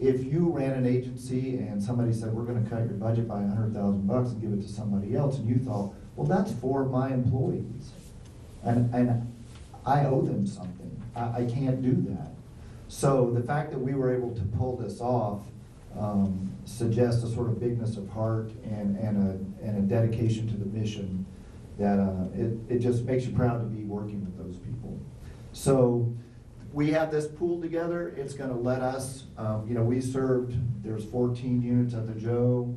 If you ran an agency and somebody said, we're gonna cut your budget by $100,000 and give it to somebody else, and you thought, well, that's for my employees. And I owe them something. I can't do that. So the fact that we were able to pull this off suggests a sort of bigness of heart and a dedication to the mission that it just makes you proud to be working with those people. So we have this pool together. It's going to let us, you know, we served, there's 14 units at the Joe,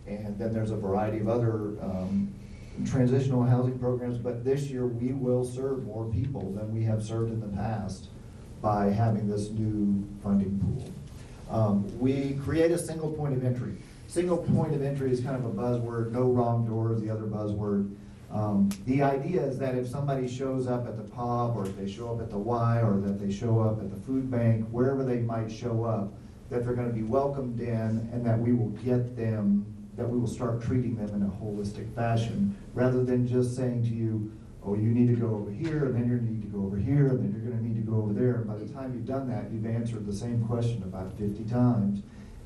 and then there's a variety of other transitional housing programs, but this year we will serve more people than we have served in the past by having this new funding pool. We create a single point of entry. Single point of entry is kind of a buzzword. No wrong door is the other buzzword. The idea is that if somebody shows up at the pub, or if they show up at the Y, or that they show up at the food bank, wherever they might show up, that they're going to be welcomed in, and that we will get them, that we will start treating them in a holistic fashion, rather than just saying to you, oh, you need to go over here, and then you need to go over here, and then you're going to need to go over there. And by the time you've done that, you've answered the same question about 50 times.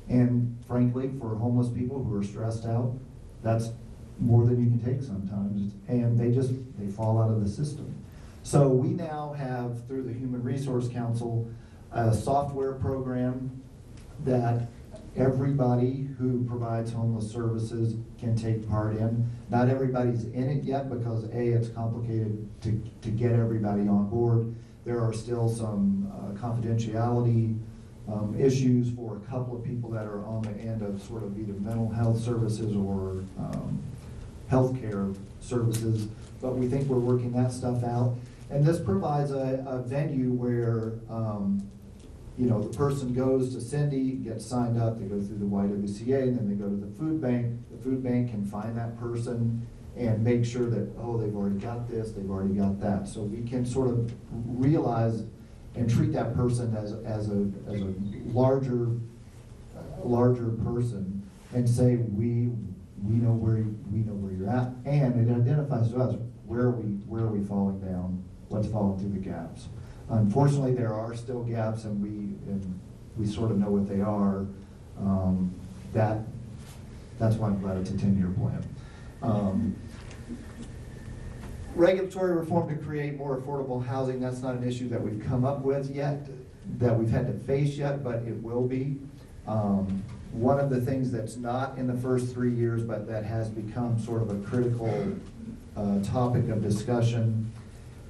And frankly, for homeless people who are stressed out, that's more than you can take sometimes. And they fall out of the system. So we now have, through the Human Resource Council, a software program that everybody who provides homeless services can take part in. Not everybody's in it yet because it's complicated to get everybody on board. There are still some confidentiality issues for a couple of people that are on the end of sort of either mental health services or healthcare services, but we think we're working that stuff out. And this provides a venue where you know, the person goes to Cindy, gets signed up, they go through the YWCA, and then they go to the food bank. The food bank can find that person and make sure that, oh, they've already got this, they've already got that. So we can sort of realize and treat that person as a larger person and say, we know where you're at, and it identifies to us where are we falling down, what's falling through the gaps. Unfortunately, there are still gaps, and we sort of know what they are. That's why I'm glad it's a 10-year plan. Regulatory reform to create more affordable housing, that's not an issue that we've come up with yet, that we've had to face yet, but it will be. One of the things that's not in the first 3 years, but that has become sort of a critical topic of discussion,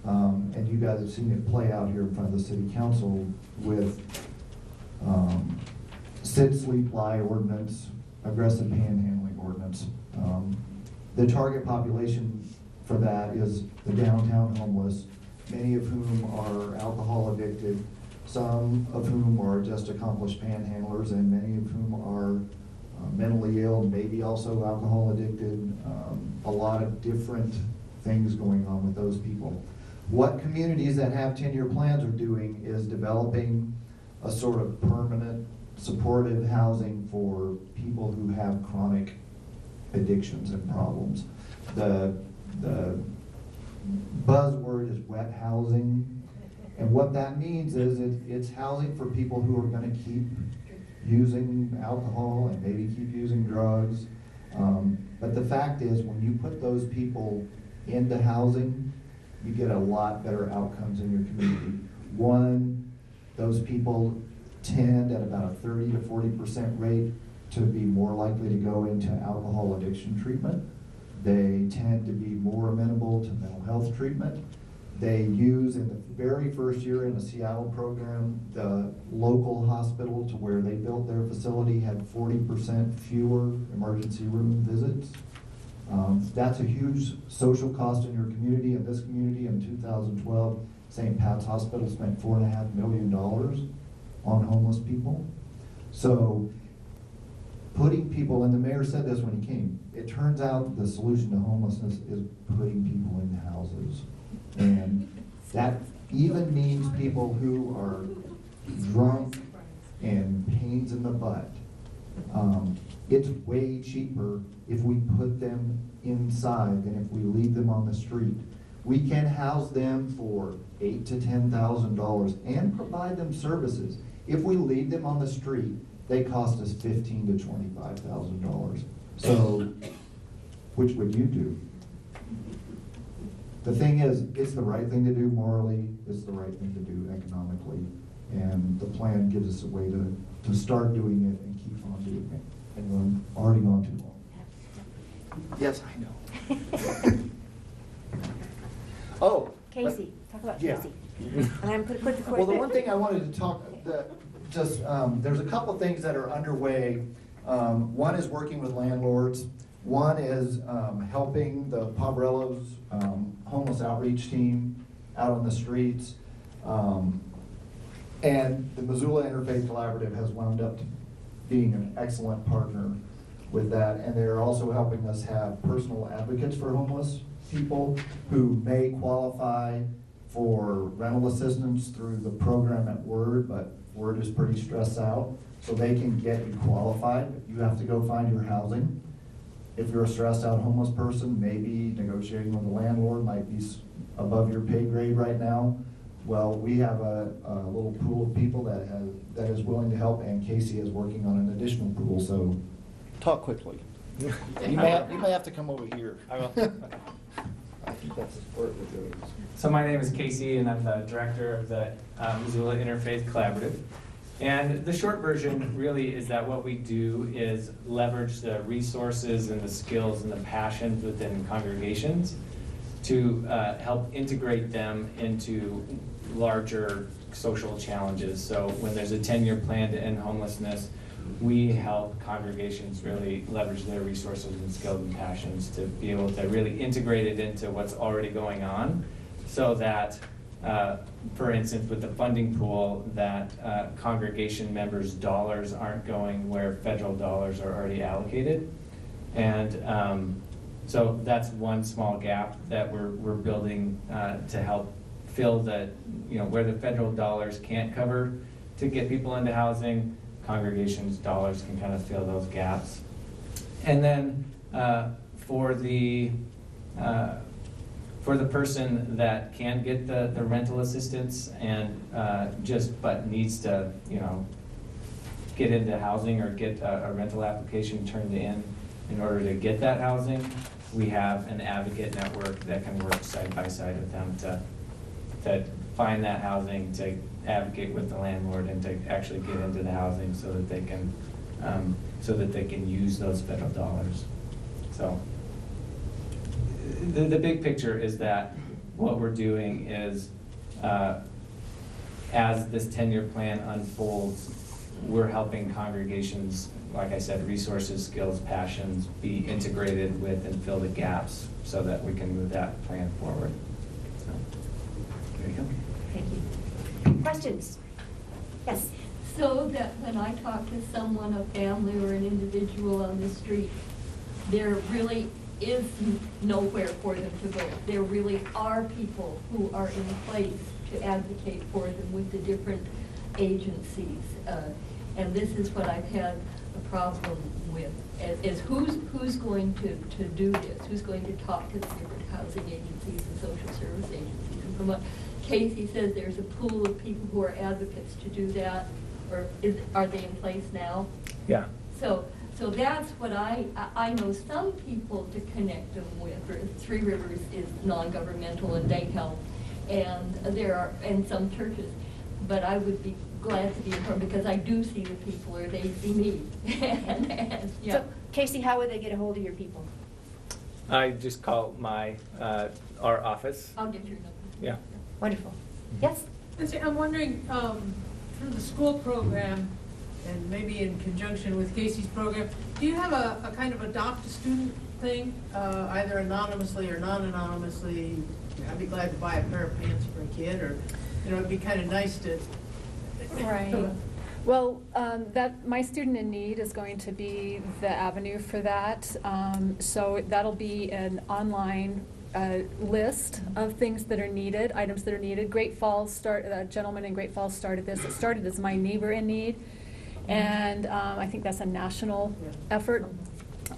and you guys have seen it play out here in front of the city council with sit, sleep, lie ordinance, aggressive panhandling ordinance. The target population for that is the downtown homeless, many of whom are alcohol addicted, some of whom are just accomplished panhandlers, and many of whom are mentally ill, maybe also alcohol addicted. A lot of different things going on with those people. What communities that have 10-year plans are doing is developing a sort of permanent supportive housing for people who have chronic addictions and problems. The buzzword is wet housing, and what that means is it's housing for people who are going to keep using alcohol and maybe keep using drugs. But the fact is, when you put those people into housing, you get a lot better outcomes in your community. One, those people tend at about a 30 to 40% rate to be more likely to go into alcohol addiction treatment. They tend to be more amenable to mental health treatment. They use, in the very first year in the Seattle program, the local hospital to where they built their facility had 40% fewer emergency room visits. That's a huge social cost in your community. In this community in 2012, St. Pat's Hospital spent $4.5 million on homeless people. So putting people, and the mayor said this when he came, it turns out the solution to homelessness is putting people in houses. And that even means people who are drunk and pains in the It's way cheaper if we put them inside than if we leave them on the street. We can house them for $8,000 to $10,000 and provide them services. If we leave them on the street, they cost us $15,000 to $25,000. So, which would you do? The thing is, it's the right thing to do morally, it's the right thing to do economically, and the plan gives us a way to start doing it and keep on doing it. And we're already gone too long. Yes, I know. Oh. Casey, talk about Yeah. Casey. And I'm gonna put the Well, the one thing I wanted to talk, there's a couple things that are underway. One is working with landlords. One is helping the Poverello's homeless outreach team out on the streets. And the Missoula Interfaith Collaborative has wound up being an excellent partner with that. And they're also helping us have personal advocates for homeless people who may qualify for rental assistance through the program at Word, but Word is pretty stressed out. So they can get you qualified. You have to go find your housing. If you're a stressed out homeless person, maybe negotiating with a landlord might be above your pay grade right now. Well, we have a little pool of people that is willing to help, and Casey is working on an additional pool, so talk quickly. You may have to come over here. I will. I think that's the part we're doing. So my name is Casey, and I'm the director of the Missoula Interfaith Collaborative. And the short version really is that what we do is leverage the resources and the skills and the passions within congregations to help integrate them into larger social challenges. So when there's a 10-year plan to end homelessness, we help congregations really leverage their resources and skills and passions to be able to really integrate it into what's already going on, so that, for instance, with the funding pool, that congregation members' dollars aren't going where federal dollars are already allocated. And so that's one small gap that we're building to help fill the, where the federal dollars can't cover to get people into housing, congregations' dollars can kind of fill those gaps. And then for the person that can get the rental assistance and but needs to, get into housing or get a rental application turned in order to get that housing, we have an advocate network that can work side by side with them to find that housing, to advocate with the landlord, and to actually get into the housing so that they can use those federal dollars. So the big picture is that what we're doing is, as this 10-year plan unfolds, we're helping congregations, like I said, resources, skills, passions, be integrated with and fill the gaps so that we can move that plan forward. So, there you go. Thank you. Questions? Yes. So that when I talk to someone, a family or an individual on the street, there really is nowhere for them to go. There really are people who are in place to advocate for them with the different agencies. And this is what I've had a problem with, is who's going to do this? Who's going to talk to the different housing agencies and social service agencies? And from what Casey says, there's a pool of people who are advocates to do that, or are they in place now? Yeah. So that's what I know some people to connect them with. Three Rivers is non-governmental and they help, and there are, and some churches, but I would be glad to be informed because I do see the people, or they see me. and yeah. So, Casey, how would they get a hold of your people? I just call our office. I'll get your number. Yeah. Wonderful. Yes? I'm wondering, through the school program, and maybe in conjunction with Casey's program, do you have a kind of adopt a student thing, either anonymously or non-anonymously? I'd be glad to buy a pair of pants for a kid, or, it'd be kind of nice to. Right. Well, that My Student in Need is going to be the avenue for that. So that'll be an online list of things that are needed, items that are needed. Great Falls a gentleman in Great Falls started this. It started as My Neighbor in Need. And I think that's a national effort.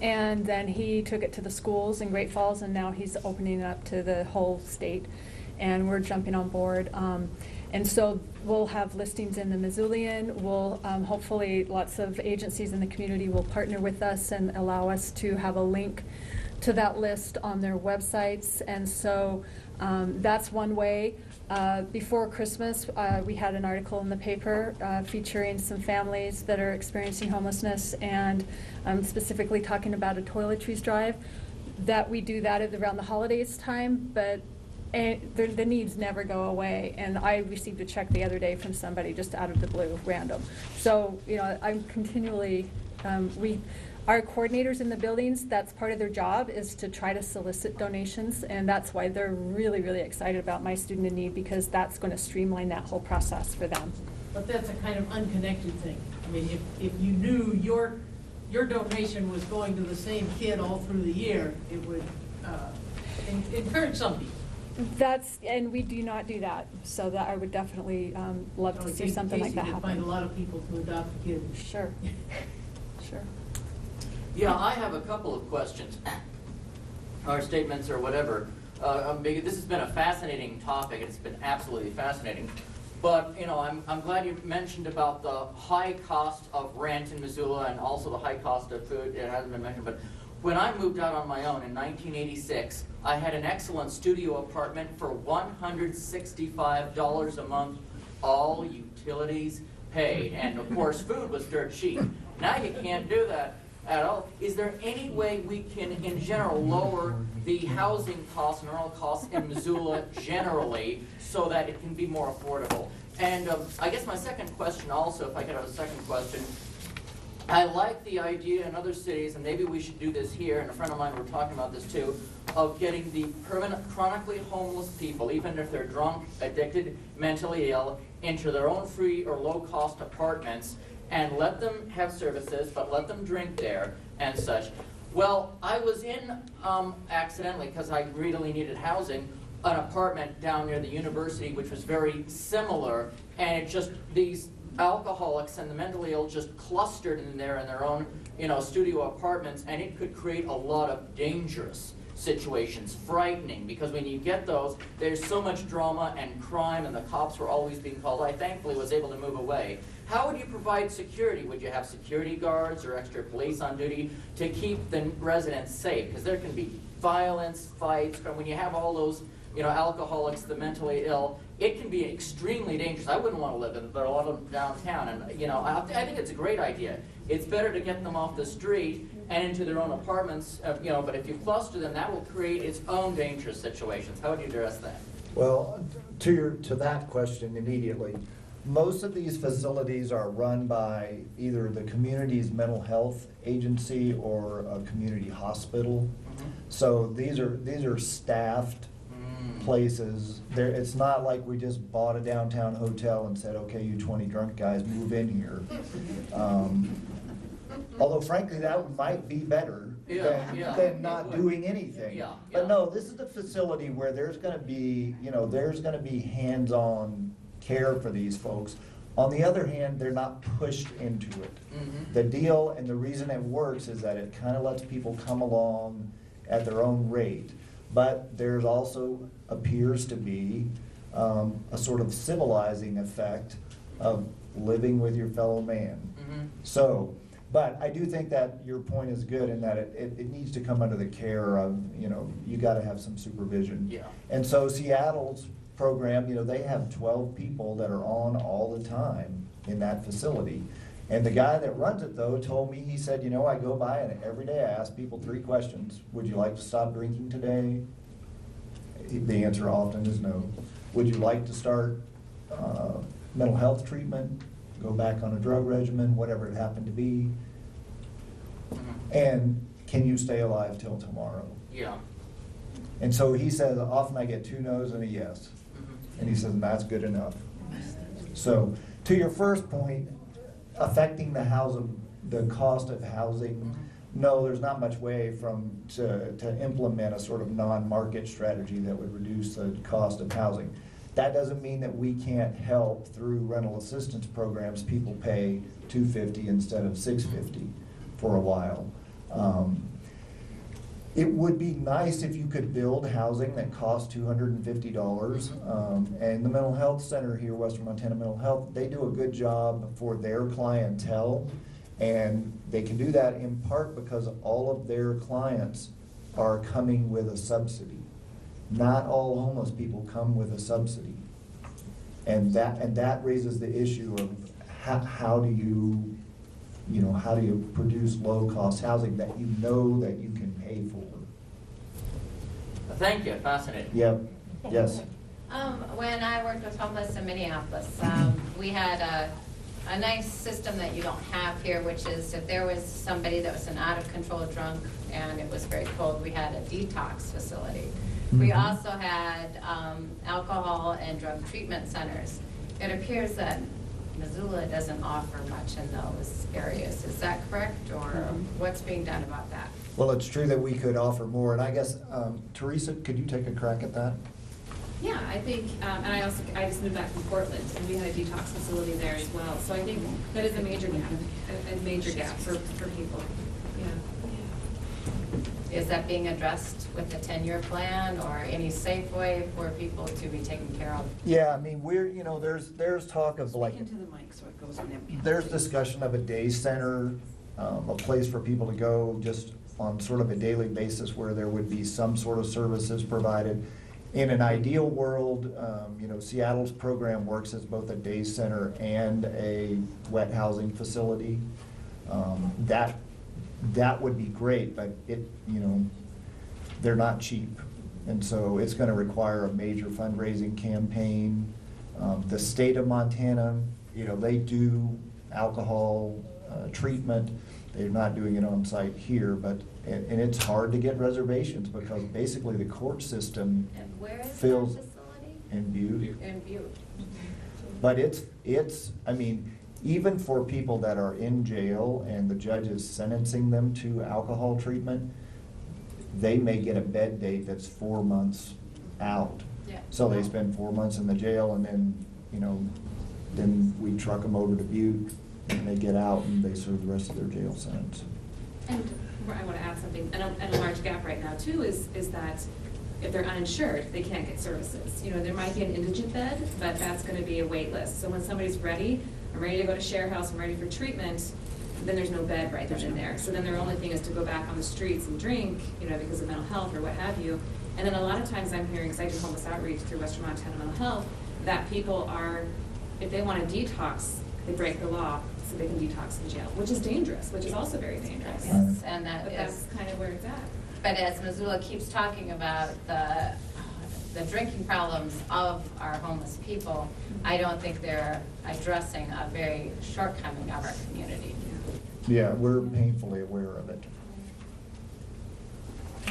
And then he took it to the schools in Great Falls, and now he's opening it up to the whole state. And we're jumping on board. And so we'll have listings in the Missoulian. We'll hopefully lots of agencies in the community will partner with us and allow us to have a link to that list on their websites. And so that's one way. Before Christmas, we had an article in the paper featuring some families that are experiencing homelessness, and specifically talking about a toiletries drive. That we do that around the holidays time, but the needs never go away. And I received a check the other day from somebody just out of the blue, random. So, you know, I'm continually, our coordinators in the buildings, that's part of their job, is to try to solicit donations, and that's why they're really, really excited about My Student in Need, because that's going to streamline that whole process for them. But that's a kind of unconnected thing. I mean, if you knew your donation was going to the same kid all through the year, it would encourage some people. And we do not do that, so that I would definitely love to see something like that You find a happen. lot of people to adopt a kid. Sure, sure. Yeah, I have a couple of questions, or statements, or whatever. This has been a fascinating topic. It's been absolutely fascinating. But, you know, I'm glad you mentioned about the high cost of rent in Missoula and also the high cost of food. It hasn't been mentioned, but when I moved out on my own in 1986, I had an excellent studio apartment for $165 a month, all utilities paid. And of course, food was dirt cheap. Now you can't do that at all. Is there any way we can, in general, lower the housing costs and rental costs in Missoula generally so that it can be more affordable? And I guess my second question also, if I could have a second question, I like the idea in other cities, and maybe we should do this here, and a friend of mine were talking about this too, of getting the permanent, chronically homeless people, even if they're drunk, addicted, mentally ill, into their own free or low-cost apartments, and let them have services, but let them drink there and such. Well, I was in, accidentally, because I really needed housing, an apartment down near the university, which was very similar, and it just, these alcoholics and the mentally ill just clustered in there in their own, you know, studio apartments, and it could create a lot of dangerous situations, frightening, because when you get those, there's so much drama and crime, and the cops were always being called. I thankfully was able to move away. How would you provide security? Would you have security guards or extra police on duty to keep the residents safe? Because there can be violence, fights, and when you have all those, you know, alcoholics, the mentally ill, it can be extremely dangerous. I wouldn't want to live in, but a lot of them downtown, and you know, I think it's a great idea. It's better to get them off the street and into their own apartments, you know, but if you cluster them, that will create its own dangerous situations. How would you address that? Well, to that question immediately, most of these facilities are run by either the community's mental health agency or a community hospital. Mm-hmm. So these are staffed places. It's not like we just bought a downtown hotel and said, okay, you 20 drunk guys move in here. Although frankly, that might be better than not doing anything. But no, this is a facility where there's going to be, you know, there's going to be hands-on care for these folks. On the other hand, they're not pushed into it. Mm-hmm. The deal and the reason it works is that it kind of lets people come along at their own rate. But there's also appears to be a sort of civilizing effect of living with your fellow man. Mm-hmm. So, but I do think that your point is good in that it needs to come under the care of, you know, you got to have some supervision. Yeah. And so Seattle's program, you know, they have 12 people that are on all the time in that facility. And the guy that runs it, though, told me, he said, you know, I go by and every day I ask people 3 questions. Would you like to stop drinking today? The answer often is no. Would you like to start mental health treatment, go back on a drug regimen, whatever it happened to be? And can you stay alive till tomorrow? Yeah. And so he says, often I get 2 no's and a yes. Mm-hmm. And he says, and that's good enough. So to your first point, affecting the cost of housing, no, there's not much way to implement a sort of non-market strategy that would reduce the cost of housing. that doesn't mean that we can't help through rental assistance programs, people pay $250 instead of $650 for a while. It would be nice if you could build housing that costs $250. And the mental health center here, Western Montana Mental Health, they do a good job for their clientele. And they can do that in part because all of their clients are coming with a subsidy. Not all homeless people come with a subsidy. And that raises the issue of how do you produce low-cost housing that you know that you can pay for? Thank you, fascinating. Yep, yes. When I worked with homeless in Minneapolis, we had a nice system that you don't have here, which is if there was somebody that was an out-of-control drunk and it was very cold, we had a detox facility. We also had alcohol and drug treatment centers. It appears that Missoula doesn't offer much in those areas. Is that correct, or what's being done about that? Well, it's true that we could offer more, and I guess, Teresa, could you take a crack at that? Yeah, I think, and I just moved back from Portland, and we had a detox facility there as well. So I think that is a major gap for people. Yeah. Is that being addressed with the 10-year plan or any safe way for people to be taken care of? Yeah, I mean, there's talk of like, Into the mic so it goes in there. there's discussion of a day center, a place for people to go just on sort of a daily basis where there would be some sort of services provided. In an ideal world, Seattle's program works as both a day center and a wet housing facility. That would be great, but they're not cheap. And so it's gonna require a major fundraising campaign. The state of Montana, they do alcohol treatment. They're not doing it on site here, and it's hard to get reservations because basically the court system And where is fills that facility? in Butte. In Butte. But I mean, even for people that are in jail and the judge is sentencing them to alcohol treatment, they may get a bed date that's 4 months out. Yeah. So they spend 4 months in the jail and then, then we truck them over to Butte and they get out and they serve the rest of their jail sentence. And I want to add something, and a large gap right now too is that if they're uninsured, they can't get services. There might be an indigent bed, but that's going to be a wait list. So when somebody's ready, I'm ready to go to share house, I'm ready for treatment, then there's no bed right then and there. So then their only thing is to go back on the streets and drink, because of mental health or what have you. And then a lot of times I'm hearing, because I do homeless outreach through Western Montana Mental Health, that people are, if they want to detox, they break the law so they can detox in jail, which is dangerous, which is also very dangerous. Yes, and But that's kind of where it's at. But as Missoula keeps talking about the drinking problems of our homeless people, I don't think they're addressing a very shortcoming of our community. Yeah, we're painfully aware of it.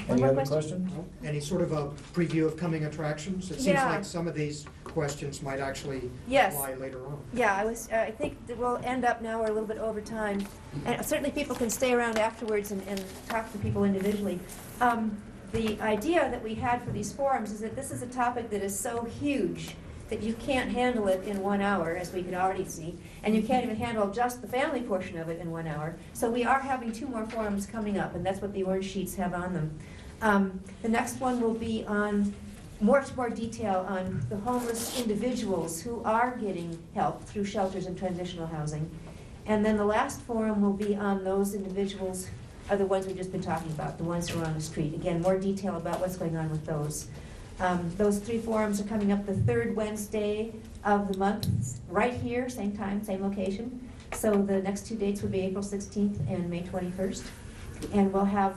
Any more other question? questions? Any sort of a preview of coming attractions? It seems Yeah. like some of these questions might actually Yes. apply later on. Yeah, I think that we'll end up now, we're a little bit over time. And certainly people can stay around afterwards and talk to people individually. The idea that we had for these forums is that this is a topic that is so huge that you can't handle it in 1 hour, as we could already see, and you can't even handle just the family portion of it in 1 hour. So we are having 2 more forums coming up, and that's what the orange sheets have on them. The next one will be on much more detail on the homeless individuals who are getting help through shelters and transitional housing. And then the last forum will be on those individuals, are the ones we've just been talking about, the ones who are on the street. Again, more detail about what's going on with those. Those 3 forums are coming up the 3rd Wednesday of the month, right here, same time, same location. So the next 2 dates would be April 16th and May 21st. And we'll have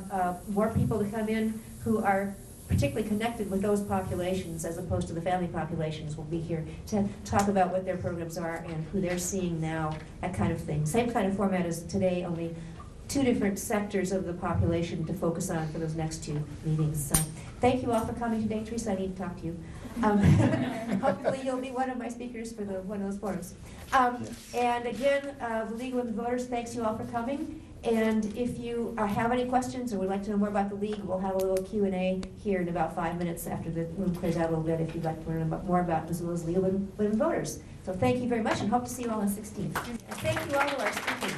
more people to come in who are particularly connected with those populations as opposed to the family populations will be here to talk about what their programs are and who they're seeing now, that kind of thing. Same kind of format as today, only 2 different sectors of the population to focus on for those next 2 meetings. So thank you all for coming today. Teresa, I need to talk to you. Hopefully you'll be one of my speakers for one of those forums. And again, the League of Women Voters thanks you all for coming. And if you have any questions or would like to know more about the League, we'll have a little Q&A here in about 5 minutes after the room clears out a little bit if you'd like to learn more about Missoula's League of Women Voters. So thank you very much and hope to see you all on the 16th. And thank you all to our speakers.